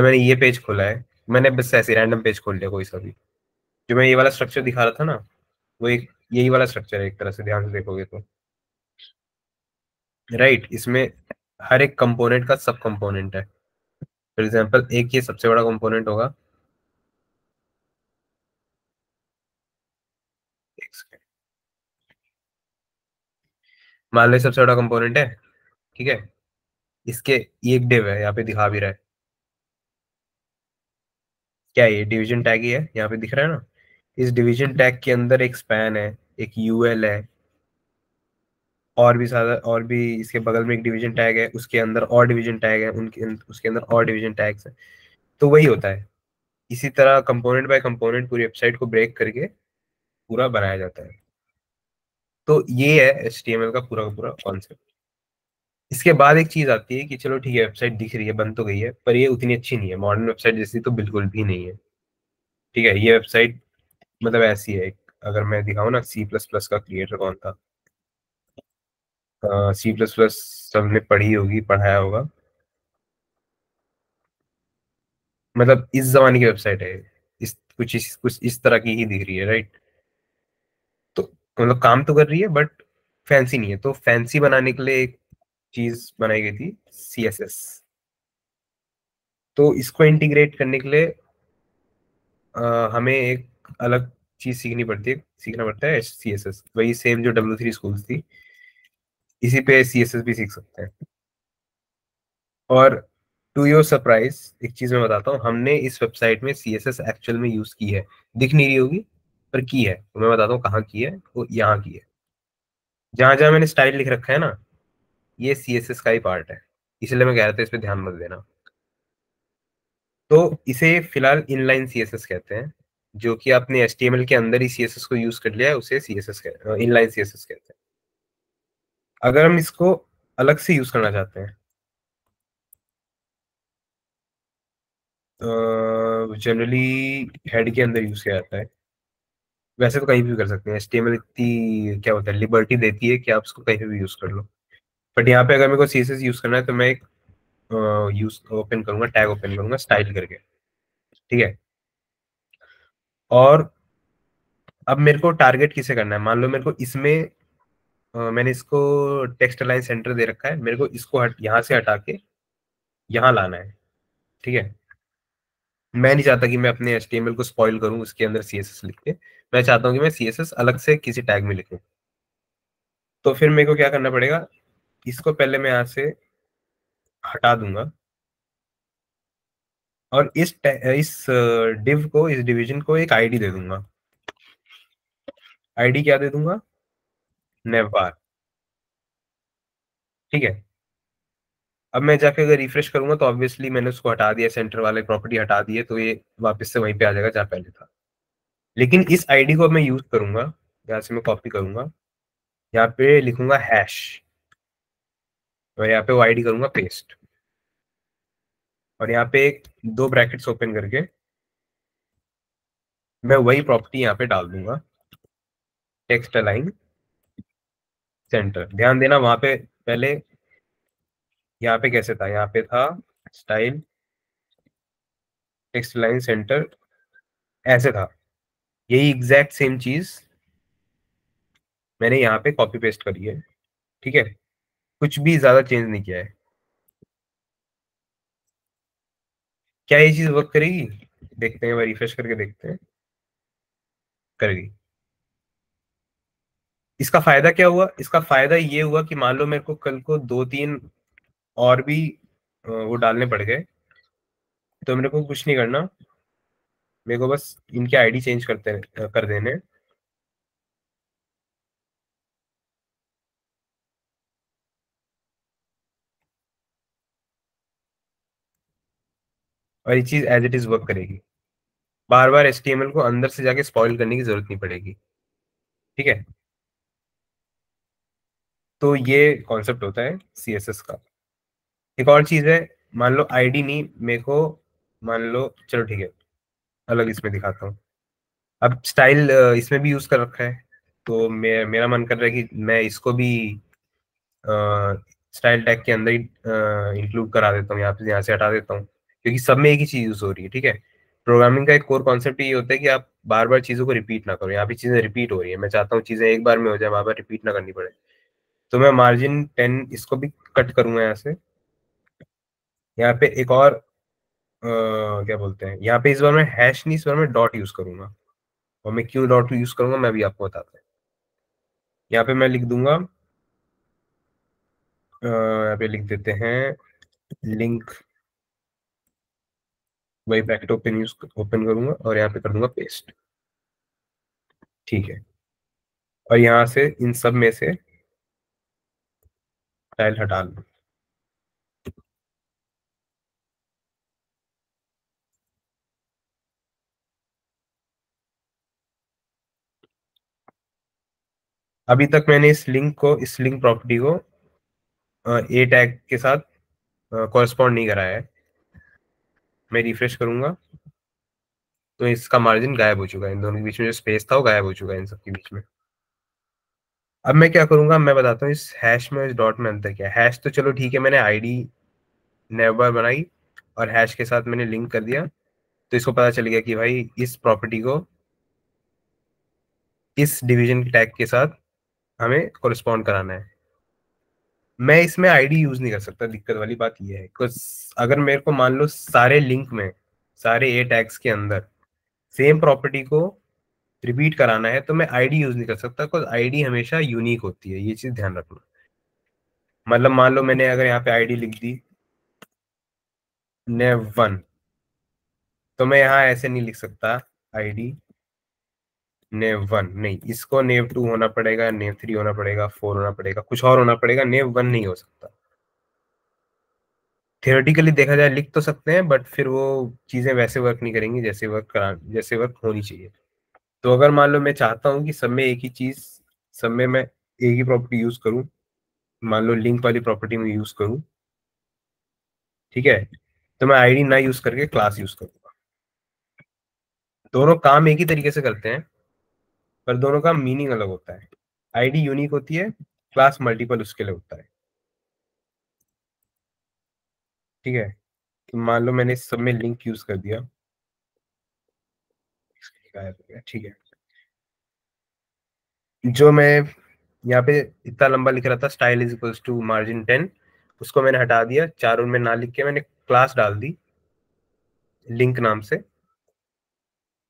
मैंने ये पेज खोला है, मैंने बस ऐसे रैंडम पेज खोल लिया कोई सा भी, जो मैं ये वाला स्ट्रक्चर दिखा रहा था ना, वो एक यही वाला स्ट्रक्चर है एक तरह से, ध्यान से देखोगे तो, राइट। इसमें हर एक कंपोनेंट का सब कंपोनेंट है। फॉर एग्जांपल एक ये सबसे बड़ा कंपोनेंट होगा, एक सेकंड, मान लो ये सबसे बड़ा कंपोनेंट है, ठीक है। इसके ये एक डिव है, यहाँ पे दिखा भी रहा है, क्या है ये डिवीजन टैग ही है, यहाँ पे दिख रहा है ना। इस डिवीजन टैग के अंदर एक स्पैन है, एक यूएल है, और भी सारा, और भी इसके बगल में एक डिवीजन टैग है, उसके अंदर और डिवीजन टैग है, उनके उसके अंदर और डिवीजन टैग्स है। तो वही होता है, इसी तरह कंपोनेंट बाय कंपोनेंट पूरी वेबसाइट को ब्रेक करके पूरा बनाया जाता है। तो ये है HTML का पूरा कॉन्सेप्ट। इसके बाद एक चीज आती है कि चलो ठीक है, वेबसाइट दिख रही है, बन तो गई है, पर ये उतनी अच्छी नहीं है, मॉडर्न वेबसाइट जैसी तो बिल्कुल भी नहीं है। ठीक है, ये वेबसाइट मतलब ऐसी है, अगर मैं दिखाऊं ना, C++ का क्रिएटर कौन था, C++ सबने पढ़ी होगी, पढ़ाया होगा, मतलब इस जमाने की वेबसाइट है, कुछ इस तरह की ही दिख रही है, राइट। तो मतलब काम तो कर रही है बट फैंसी नहीं है। तो फैंसी बनाने के लिए एक चीज बनाई गई थी, CSS। तो इसको इंटीग्रेट करने के लिए हमें एक अलग चीज सीखना पड़ता है, CSS। वही सेम जो W3 स्कूल्स थी, इसी पे CSS भी सीख सकते हैं। और टू योर सरप्राइज एक चीज मैं बताता हूँ, हमने इस वेबसाइट में CSS एक्चुअल में यूज की है, दिख नहीं रही होगी पर की है। तो मैं बताता हूँ कहाँ की है, वो यहाँ की है। जहां जहां मैंने स्टाइल लिख रखा है ना, ये CSS का ही पार्ट है, इसलिए मैं कह रहा था इस पे ध्यान मत देना। तो इसे फिलहाल इनलाइन CSS कहते हैं, जो कि आपने HTML के अंदर ही CSS को यूज कर लिया है, उसे इनलाइन CSS कहते हैं। अगर हम इसको अलग से यूज करना चाहते हैं, जनरली हेड के अंदर यूज किया जाता है। वैसे तो कहीं भी कर सकते हैं, HTML इतनी क्या होता है, लिबर्टी देती है कि आप उसको कहीं पे भी यूज कर लो। बट यहाँ पे अगर मेरे को CSS यूज करना है, तो मैं एक यूज ओपन करूंगा, टैग ओपन करूंगा स्टाइल करके, ठीक है। और अब मेरे को टारगेट किसे करना है, मान लो मेरे को इसमें मैंने इसको टेक्स्ट अलाइन सेंटर दे रखा है, मेरे को इसको यहाँ से हटा के यहाँ लाना है, ठीक है। मैं नहीं चाहता कि मैं अपने HTML को स्पॉइल करूं उसके अंदर CSS लिख के, मैं चाहता हूँ कि मैं CSS अलग से किसी टैग में लिखूं। तो फिर मेरे को क्या करना पड़ेगा, इसको पहले मैं यहाँ से हटा दूंगा, और इस डिव को, इस डिवीजन को एक आईडी दे दूंगा। आईडी क्या दे दूंगा, नेवबार, ठीक है। अब मैं जाके अगर रिफ्रेश करूंगा, तो ऑब्वियसली मैंने उसको हटा दिया, सेंटर वाले प्रॉपर्टी हटा दी है, तो ये वापस से वहीं पे आ जाएगा जहाँ पहले था। लेकिन इस आईडी को मैं यूज करूंगा, यहाँ से मैं कॉपी करूंगा, यहाँ पे लिखूंगा हैश, और यहाँ पे वो आईडी करूंगा पेस्ट, और यहाँ पे एक दो ब्रैकेट्स ओपन करके मैं वही प्रॉपर्टी यहाँ पे डाल दूंगा, टेक्स्ट अलाइन सेंटर। ध्यान देना वहां पे पहले, यहाँ पे कैसे था, यहाँ पे था स्टाइल टेक्स्ट अलाइन सेंटर, ऐसे था। यही एग्जैक्ट सेम चीज मैंने यहाँ पे कॉपी पेस्ट करी है, ठीक है। कुछ भी ज्यादा चेंज नहीं किया है। क्या ये चीज वर्क करेगी, देखते हैं, रिफ्रेश करके देखते हैं, करेगी। इसका फायदा क्या हुआ, इसका फायदा ये हुआ कि मान लो मेरे को कल को दो तीन और भी वो डालने पड़ गए, तो मेरे को कुछ नहीं करना, मेरे को बस इनके आईडी चेंज कर देने, और ये चीज एज इट इज वर्क करेगी। बार बार HTML को अंदर से जाके स्पॉइल करने की जरूरत नहीं पड़ेगी, ठीक है। तो ये कॉन्सेप्ट होता है CSS का। एक और चीज है, मान लो आईडी नहीं मेरे को, मान लो चलो ठीक है, अलग इसमें दिखाता हूँ। अब स्टाइल इसमें भी यूज कर रखा है, तो मेरा मन कर रहा है कि मैं इसको भी स्टाइल टैग के अंदर ही इंक्लूड करा देता हूँ, यहाँ से हटा देता हूँ, क्योंकि सब में एक ही चीज यूज हो रही है, ठीक है। प्रोग्रामिंग का एक कोर कॉन्सेप्ट ये होता है कि आप बार बार चीजों को रिपीट ना करो। यहाँ पे चीजें रिपीट हो रही है, मैं चाहता हूँ चीजें एक बार में हो जाए, बार बार रिपीट ना करनी पड़े। तो मैं मार्जिन 10 इसको भी कट करूंगा यहाँ से। यहाँ पे एक और क्या बोलते हैं, यहाँ पे इस बार मैं हैश नहीं, इस बार मैं डॉट यूज करूंगा। और मैं क्यों डॉट यूज करूंगा मैं भी आपको बताता हूँ। यहाँ पे मैं लिख दूंगा, यहाँ पे लिख देते हैं लिंक, वही ब्रैकेट ओपन करूंगा, और यहाँ पे कर दूंगा पेस्ट। ठीक है, और यहाँ से इन सब में से स्टाइल हटा लो। अभी तक मैंने इस लिंक प्रॉपर्टी को ए टैग के साथ कॉरेस्पॉन्ड नहीं कराया है। मैं रिफ्रेश करूंगा तो इसका मार्जिन गायब हो चुका है, इन दोनों के बीच में जो स्पेस था वो गायब हो चुका है इन सब के बीच में। अब मैं क्या करूंगा, मैं बताता हूँ इस हैश में इस डॉट में अंतर क्या है। हैश तो चलो ठीक है, मैंने आईडी नेवर बनाई और हैश के साथ मैंने लिंक कर दिया, तो इसको पता चल गया कि भाई इस प्रॉपर्टी को इस डिवीजन टैग के साथ हमें कॉरेस्पॉन्ड कराना है। मैं इसमें आईडी यूज नहीं कर सकता, दिक्कत वाली बात ये है। बिकॉज अगर मेरे को मान लो सारे लिंक में, सारे ए टैग्स के अंदर सेम प्रॉपर्टी को रिपीट कराना है तो मैं आईडी यूज नहीं कर सकता, बिकॉज आईडी हमेशा यूनिक होती है, ये चीज ध्यान रखना। मतलब मान लो मैंने अगर यहाँ पे आईडी लिख दी nev1, तो मैं यहाँ ऐसे नहीं लिख सकता आईडी nev1, नहीं, इसको nev2 होना पड़ेगा, nev3 होना पड़ेगा, 4 होना पड़ेगा, कुछ और होना पड़ेगा, nev1 नहीं हो सकता। थियोरेटिकली देखा जाए लिख तो सकते हैं, बट फिर वो चीजें वैसे वर्क नहीं करेंगी जैसे वर्क होनी चाहिए। तो अगर मान लो मैं चाहता हूँ कि सब में एक ही चीज, सब में मैं एक ही प्रॉपर्टी यूज करूँ, मान लो लिंक वाली प्रॉपर्टी में यूज करूँ, ठीक है, तो मैं आईडी ना यूज करके क्लास यूज करूंगा। दोनों काम एक ही तरीके से करते हैं, पर दोनों का मीनिंग अलग होता है। आईडी यूनिक होती है, क्लास मल्टीपल उसके लिए होता है। ठीक है, तो मान लो मैंने इस सब में लिंक यूज कर दिया, गायब हो गया, ठीक है। जो मैं यहाँ पे इतना लंबा लिख रहा था style is equals to margin 10, उसको मैंने हटा दिया, चारों में ना लिख के मैंने क्लास डाल दी लिंक नाम से,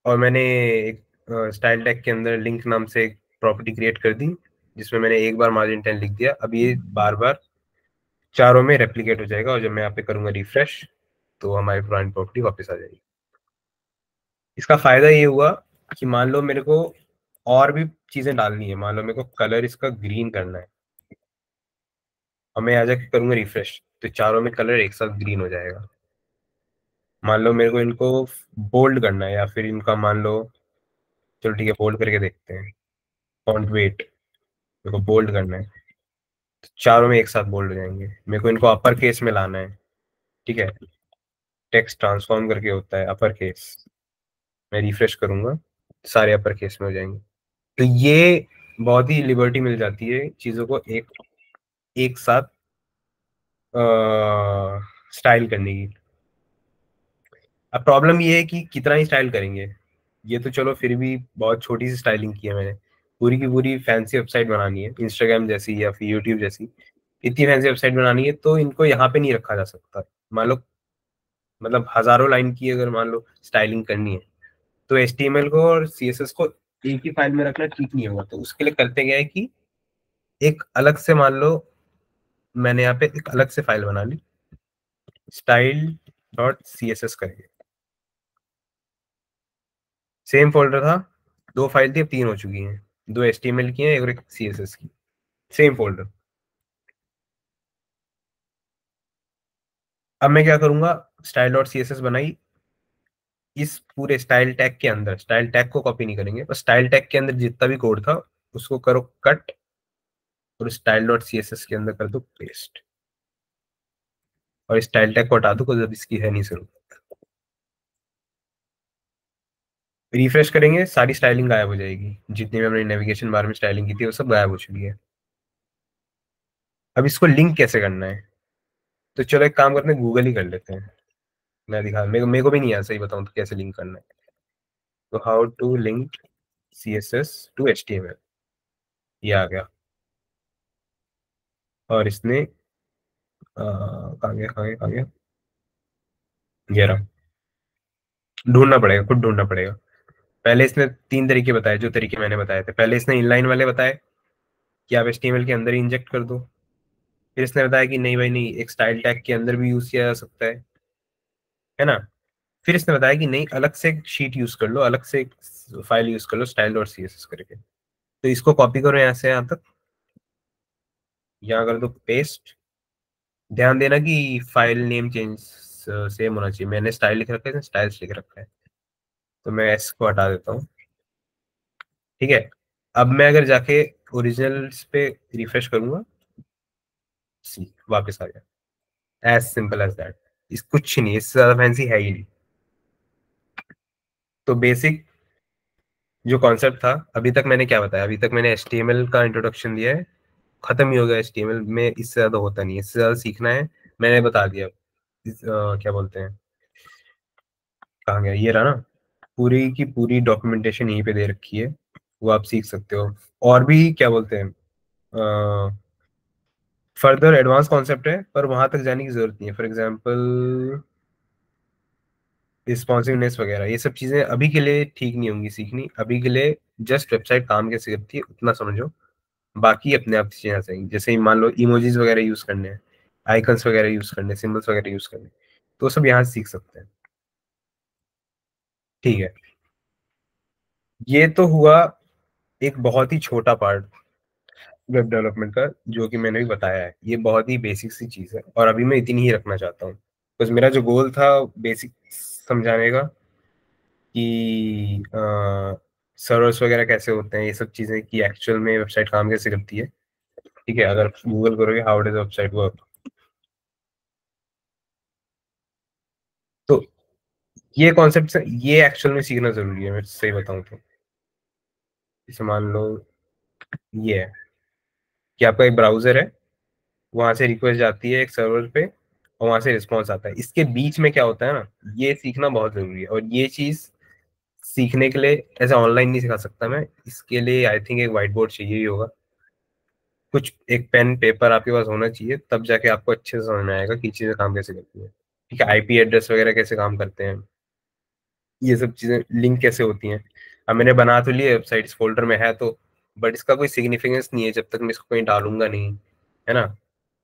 और मैंने एक स्टाइल टैग के अंदर लिंक नाम से एक प्रॉपर्टी क्रिएट कर दी, जिसमें मैंने एक बार मार्जिन 10 लिख दिया। अब ये बार बार चारों में रेप्लिकेट हो जाएगा, और जब मैं यहाँ पे करूंगा रिफ्रेश तो हमारी पुरानी प्रॉपर्टी वापस आ जाएगी। इसका फायदा ये हुआ कि मान लो मेरे को और भी चीजें डालनी है, मान लो मेरे को कलर इसका ग्रीन करना है, और मैं आ जाके करूंगा रिफ्रेश तो चारों में कलर एक साथ ग्रीन हो जाएगा। मान लो मेरे को इनको बोल्ड करना है, या फिर इनका मान लो, चलो ठीक है बोल्ड करके देखते हैं, फॉन्ट वेट मेरे को बोल्ड करना है, तो चारों में एक साथ बोल्ड हो जाएंगे। मेरे को इनको अपर केस में लाना है, ठीक है, टेक्स्ट ट्रांसफॉर्म करके होता है अपर केस, मैं रिफ्रेश करूंगा सारे अपर केस में हो जाएंगे। तो ये बहुत ही लिबर्टी मिल जाती है चीजों को एक एक साथ स्टाइल करने की। अब प्रॉब्लम ये है कि कितना ही स्टाइल करेंगे। ये तो चलो फिर भी बहुत छोटी सी स्टाइलिंग की है मैंने, पूरी की पूरी फैंसी वेबसाइट बनानी है इंस्टाग्राम जैसी या फिर यूट्यूब जैसी, इतनी फैंसी वेबसाइट बनानी है, तो इनको यहाँ पे नहीं रखा जा सकता। मान लो मतलब हजारों लाइन की अगर मान लो स्टाइलिंग करनी है, तो HTML को और CSS को एक ही फाइल में रखना ठीक नहीं होगा। तो उसके लिए करते क्या है कि एक अलग से, मान लो मैंने यहाँ पे एक अलग से फाइल बना ली, style.css करके, सेम फोल्डर था, दो फाइल थी अब तीन हो चुकी हैं, दो HTML की हैं और एक CSS की, सेम फोल्डर। अब मैं क्या करूंगा, style.css बनाई, इस पूरे स्टाइल टैग के अंदर, स्टाइल टैग को कॉपी नहीं करेंगे, बस स्टाइल टैग के अंदर जितना भी कोड था उसको करो कट, और style.css के अंदर कर दो पेस्ट, और स्टाइल टैग को हटा दो जब इसकी है नहीं जरूरत। रिफ्रेश करेंगे सारी स्टाइलिंग गायब हो जाएगी, जितनी भी हमने नेविगेशन बार में स्टाइलिंग की थी वो सब गायब हो चुकी है। अब इसको लिंक कैसे करना है, तो चलो एक काम करते हैं, गूगल ही कर लेते हैं। मैं दिखा, मेरे को भी नहीं आता सही बताऊं तो कैसे लिंक करना है। तो how to link CSS to HTML, ये आ गया, और इसने कहाँ गया कहाँ गया कहाँ गया, ये रहा। ढूंढना पड़ेगा, खुद ढूंढना पड़ेगा। पहले इसने तीन तरीके बताए, जो तरीके मैंने बताए थे। पहले इसने इनलाइन वाले बताए कि आप HTML के अंदर ही इंजेक्ट कर दो, फिर इसने बताया कि नहीं भाई नहीं, एक स्टाइल टैग के अंदर भी यूज किया जा सकता है ना। फिर इसने बताया कि नहीं, अलग से एक शीट यूज कर लो, अलग से एक फाइल यूज कर लो style dot C S S करके। तो इसको कॉपी करो यहाँ से यहाँ तक, यहाँ कर दो पेस्ट। ध्यान देना कि फाइल नेम चेंज सेम होना चाहिए। मैंने स्टाइल लिख रखा है, स्टाइल्स लिख रखा है, तो मैं एस को हटा देता हूँ। ठीक है, अब मैं अगर जाके ओरिजिनल्स पे रिफ्रेश करूंगा, सी वापस आ गया। As simple as that. इस कुछ नहीं, इससे ज्यादा फैंसी है ही नहीं। तो बेसिक जो कॉन्सेप्ट था, अभी तक मैंने क्या बताया? अभी तक मैंने HTML का इंट्रोडक्शन दिया है, खत्म ही हो गया। HTML में इससे ज्यादा होता नहीं है, इससे ज्यादा सीखना है मैंने बता दिया। क्या बोलते हैं, कहाँ गया, ये रहा ना, पूरी की पूरी डॉक्यूमेंटेशन यहीं पे दे रखी है, वो आप सीख सकते हो। और भी क्या बोलते हैं, फर्दर एडवांस कॉन्सेप्ट है, पर वहां तक जाने की जरूरत नहीं है। फॉर एग्जाम्पल रिस्पॉन्सिवनेस वगैरह, ये सब चीजें अभी के लिए ठीक नहीं होंगी सीखनी। अभी के लिए जस्ट वेबसाइट काम कैसे करती है उतना समझो, बाकी अपने आप चीजें आ जाएंगी। जैसे मान लो इमोजीज वगैरह यूज करने हैं, आइकन्स वगैरह यूज करने, सिंबल्स वगैरह यूज करने, तो सब यहाँ से सीख सकते हैं। ठीक है, ये तो हुआ एक बहुत ही छोटा पार्ट वेब डेवलपमेंट का, जो कि मैंने भी बताया है। ये बहुत ही बेसिक सी चीज़ है, और अभी मैं इतनी ही रखना चाहता हूँ। बस मेरा जो गोल था बेसिक समझाने का, कि सर्वर्स वगैरह कैसे होते हैं, ये सब चीज़ें, कि एक्चुअल में वेबसाइट काम कैसे करती है। ठीक है, अगर गूगल करोगे हाउ डज वेबसाइट वर्क, तो ये कॉन्सेप्ट, ये एक्चुअल में सीखना जरूरी है, मैं सही बताऊँ तो। जैसे मान लो ये है कि आपका एक ब्राउजर है, वहां से रिक्वेस्ट जाती है एक सर्वर पे, और वहां से रिस्पॉन्स आता है। इसके बीच में क्या होता है ना, ये सीखना बहुत जरूरी है। और ये चीज सीखने के लिए ऐसे ऑनलाइन नहीं सिखा सकता मैं, इसके लिए आई थिंक एक व्हाइट बोर्ड चाहिए ही होगा। कुछ एक पेन पेपर आपके पास होना चाहिए, तब जाके आपको अच्छे से समझ में आएगा कि चीजें काम कैसे करती है। ठीक है, IP एड्रेस वगैरह कैसे काम करते हैं, ये सब चीजें लिंक कैसे होती हैं। अब मैंने बना तो लिए वेबसाइट, इस फोल्डर में है तो, बट इसका कोई सिग्निफिकेंस नहीं है जब तक मैं इसको कहीं डालूंगा नहीं, है ना।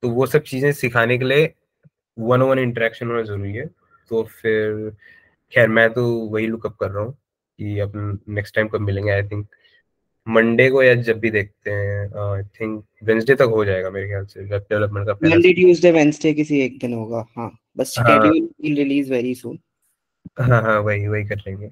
तो वो सब चीजें सिखाने के लिए 1-on-1 इंटरेक्शन होना जरूरी है। तो फिर खैर मैं तो वही लुकअप कर रहा हूँ कि अपन नेक्स्ट टाइम कब मिलेंगे। आई थिंक मंडे को, या जब भी देखते हैं, आई थिंक वेंसडे तक हो जाएगा मेरे ख्याल से, वेब डेवलपमेंट का पहला मंडे ट्यूसडे वेंसडे किसी एक दिन होगा, हाँ। बस हाँ schedule will release very soon. हाँ हाँ, वही वही कर लेंगे।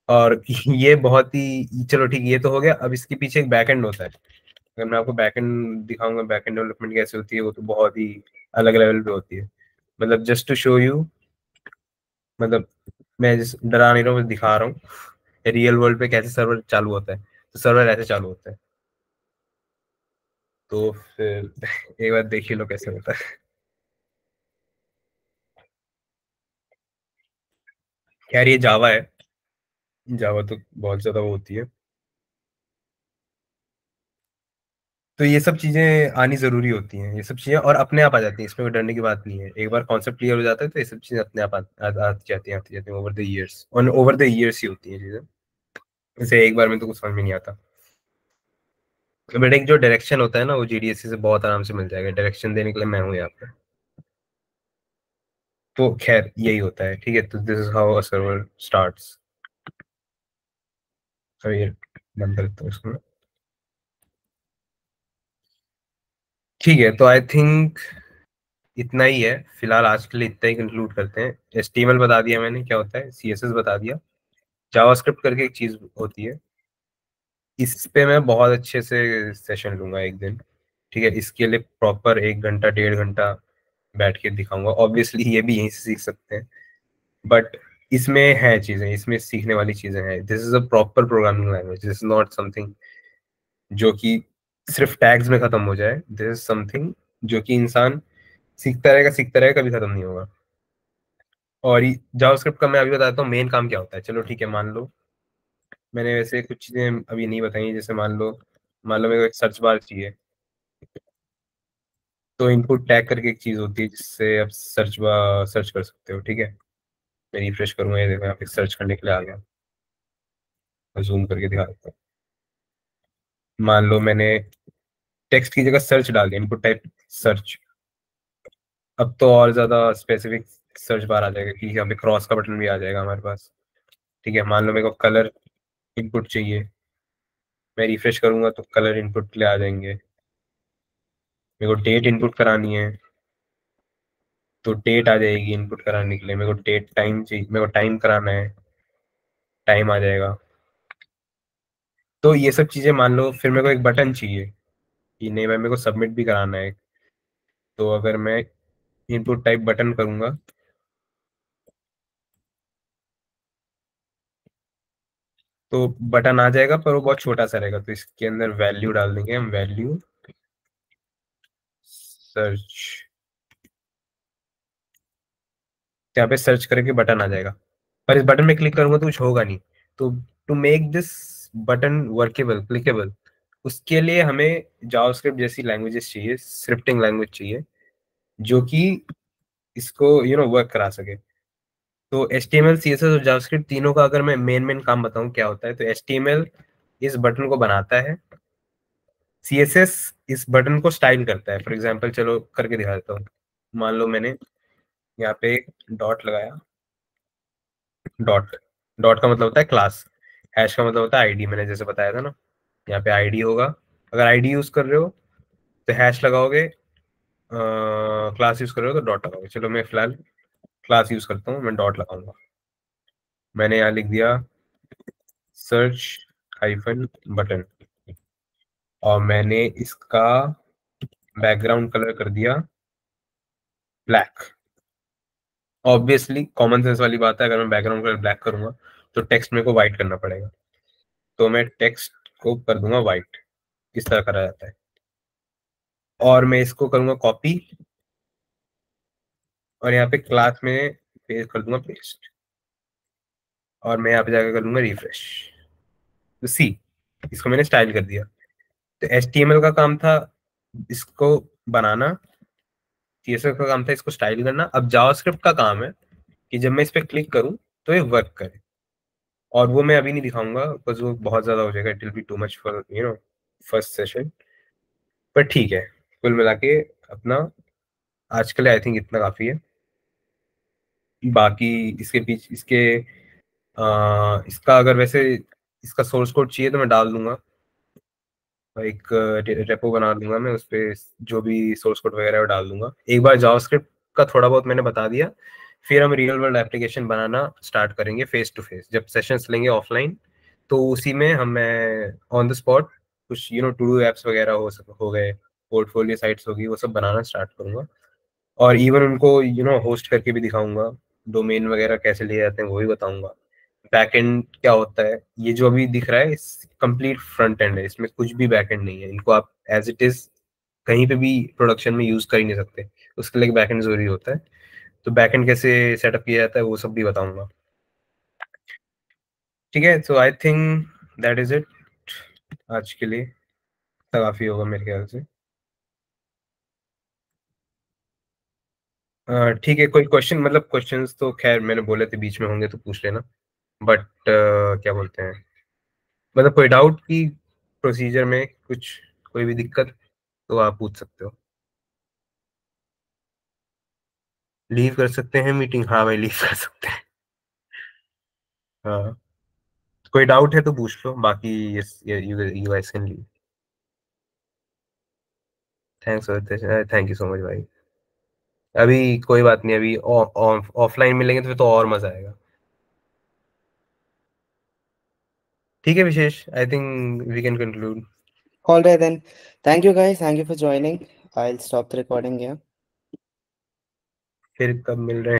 और ये बहुत ही, चलो ठीक, ये तो हो गया। अब इसके पीछे एक बैकएंड होता है। अगर मैं आपको बैकएंड दिखाऊंगा, बैकएंड डेवलपमेंट कैसे होती है, वो तो बहुत ही अलग लेवल पे होती है। मतलब जस्ट टू शो यू, मतलब मैं डरा नहीं रहा हूँ, बस दिखा रहा हूँ रियल वर्ल्ड पे कैसे सर्वर चालू होता है। तो सर्वर ऐसे चालू होता है, तो फिर एक बार देख ही लो कैसे होता है। खैर ये जावा है, जावा तो बहुत ज्यादा वो होती है। तो ये सब चीजें आनी जरूरी होती हैं, ये सब चीजें और अपने आप आ जाती हैं, इसमें कोई डरने की बात नहीं है। एक बार कॉन्सेप्ट क्लियर हो जाता है तो ये सब चीजें अपने आप आती जाती हैं, आती जाती हैं ओवर द ईयर्स, और ओवर द ईयर्स ही होती हैं चीजें। जैसे एक बार में तो कुछ समझ में नहीं आता, बट एक जो डायरेक्शन होता है ना, वो GDSC से बहुत आराम से मिल जाएगा। डायरेक्शन देने के लिए मैं हूँ यहाँ पे। तो खैर यही होता है। ठीक है, तो this is how a server starts. तो ये बंद करता हूँ इसको। ठीक है, तो आई थिंक इतना ही है फिलहाल, आज के लिए इतना ही कंक्लूड करते हैं। HTML बता दिया मैंने क्या होता है, CSS बता दिया, जावास्क्रिप्ट करके एक चीज होती है, इस पे मैं बहुत अच्छे से सेशन लूंगा एक दिन। ठीक है, इसके लिए प्रॉपर 1 घंटा 1.5 घंटा बैठ के दिखाऊंगा। ऑब्वियसली ये भी यहीं से सीख सकते हैं, बट इसमें है चीजें, इसमें सीखने वाली चीजें हैं। This is a proper programming language, this is not something जो कि सिर्फ टैग्स में खत्म हो जाए। दिस इज समथिंग जो कि इंसान सीखता रहेगा, कभी खत्म नहीं होगा। और जावास्क्रिप्ट का मैं अभी बताता हूँ मेन काम क्या होता है। चलो ठीक है, मान लो मैंने वैसे कुछ चीजें अभी नहीं बताई। जैसे मान लो मेरे को एक सर्च बार चाहिए, तो इनपुट टैग करके एक चीज होती है जिससे आप सर्च कर सकते हो। ठीक है, मैं रिफ्रेश करूंगा, ये देखो यहाँ पे सर्च करने के लिए आ गया। जूम करके दिखा देता हूँ। मान लो मैंने टेक्स्ट की जगह सर्च डाल दिया, इनपुट टाइप सर्च। अब तो और ज्यादा स्पेसिफिक सर्च बार आ जाएगा कि यहाँ पे क्रॉस का बटन भी आ जाएगा हमारे पास। ठीक है, मान लो मेरे को कलर इनपुट चाहिए, मैं रिफ्रेश करूंगा तो कलर इनपुट के लिए आ जाएंगे। मेरे को डेट इनपुट करानी है तो डेट आ जाएगी इनपुट कराने के लिए। मेरे को डेट टाइम चाहिए, मेरे को टाइम कराना है, टाइम आ जाएगा। तो ये सब चीजें मान लो, फिर मेरे को एक बटन चाहिए कि नहीं भाई मेरे को सबमिट भी कराना है। तो अगर मैं इनपुट टाइप बटन करूंगा तो बटन आ जाएगा, पर वो बहुत छोटा सा रहेगा। तो इसके अंदर वैल्यू डाल देंगे हम, वैल्यू सर्च। यहाँ पे सर्च करके बटन आ जाएगा, पर इस बटन में क्लिक करूंगा तो कुछ होगा नहीं। तो to make this button workable, clickable, उसके लिए हमें जावास्क्रिप्ट जैसी लैंग्वेजेस चाहिए, स्क्रिप्टिंग लैंग्वेज चाहिए जो कि इसको वर्क करा सके। तो HTML, CSS और जावास्क्रिप्ट तीनों का अगर मैं मेन काम बताऊं क्या होता है, तो HTML इस बटन को बनाता है, CSS इस बटन को स्टाइल करता है। फॉर एग्जांपल चलो करके दिखा देता हूँ। मान लो मैंने यहाँ पे डॉट लगाया, डॉट, डॉट का मतलब होता है क्लास, हैश का मतलब होता है आईडी, मैंने जैसे बताया था ना। यहाँ पे आईडी होगा, अगर आईडी यूज कर रहे हो तो हैश लगाओगे, क्लास यूज कर रहे हो तो डॉट लगाओगे। चलो मैं फिलहाल क्लास यूज करता हूँ, मैं डॉट लगाऊंगा। मैंने यहाँ लिख दिया सर्च हाइफन बटन, और मैंने इसका बैकग्राउंड कलर कर दिया ब्लैक। ऑब्वियसली कॉमन सेंस वाली बात है, अगर मैं बैकग्राउंड कलर ब्लैक करूंगा तो टेक्स्ट मेरे को व्हाइट करना पड़ेगा। तो मैं टेक्स्ट को कर दूंगा व्हाइट, इस तरह करा जाता है। और मैं इसको करूंगा कॉपी, और यहाँ पे क्लास में पेस्ट कर दूंगा पेस्ट, और मैं यहाँ पे जाकर कर दूंगा रिफ्रेश। तो सी, इसको मैंने स्टाइल कर दिया। तो HTML का काम था इसको बनाना, CSS का काम था इसको स्टाइल करना। अब जावास्क्रिप्ट का काम है कि जब मैं इस पे क्लिक करूं तो ये वर्क करे। और वो मैं अभी नहीं दिखाऊंगा बिकॉज वो बहुत ज्यादा हो जाएगा, it will be too much for first session. पर ठीक है, कुल मिला के अपना आज के लिए आई थिंक इतना काफी है। बाकी इसके पीछे इसका अगर वैसे इसका सोर्स कोड चाहिए तो मैं डाल दूंगा, एक रेपो बना दूंगा मैं उस पे, जो भी सोर्स कोड वगैरह है वो डाल दूंगा। एक बार जावास्क्रिप्ट का थोड़ा बहुत मैंने बता दिया, फिर हम रियल वर्ल्ड एप्लीकेशन बनाना स्टार्ट करेंगे फेस टू फेस। जब सेशंस लेंगे ऑफलाइन तो उसी में हम मैं ऑन द स्पॉट कुछ टू डू एप्स वगैरह हो गए, पोर्टफोलियो साइट्स होगी, वो सब बनाना स्टार्ट करूंगा। और इवन उनको होस्ट करके भी दिखाऊंगा, डोमेन वगैरह कैसे लिए जाते हैं वो भी बताऊंगा। बैकएंड क्या होता है, ये जो अभी दिख रहा है इस कंप्लीट फ्रंट एंड है, इसमें कुछ भी बैकएंड नहीं है। इनको आप एज इट इज कहीं पे भी प्रोडक्शन में यूज कर ही नहीं सकते, उसके लिए बैकएंड जरूरी होता है। तो बैकएंड कैसे सेटअप किया जाता है वो सब भी बताऊंगा। ठीक है, so I think that is it आज के लिए, काफी होगा मेरे ख्याल से। ठीक है, कोई क्वेश्चन, मतलब क्वेश्चंस तो खैर मैंने बोले थे बीच में होंगे तो पूछ लेना, बट क्या बोलते हैं, मतलब कोई डाउट की प्रोसीजर में कुछ, कोई भी दिक्कत तो आप पूछ सकते हो। लीव कर सकते हैं मीटिंग, हाँ भाई लीव कर सकते हैं। हाँ, कोई डाउट है तो पूछ लो, बाकी yes you guys can leave. Thanks, thank you so much भाई। अभी कोई बात नहीं, अभी ऑफलाइन मिलेंगे तो फिर तो और मजा आएगा। ठीक है Vishesh, I think we can conclude. All right then. Thank you guys. Thank you for joining. I'll stop the recording here. फिर कब मिल रहे हैं?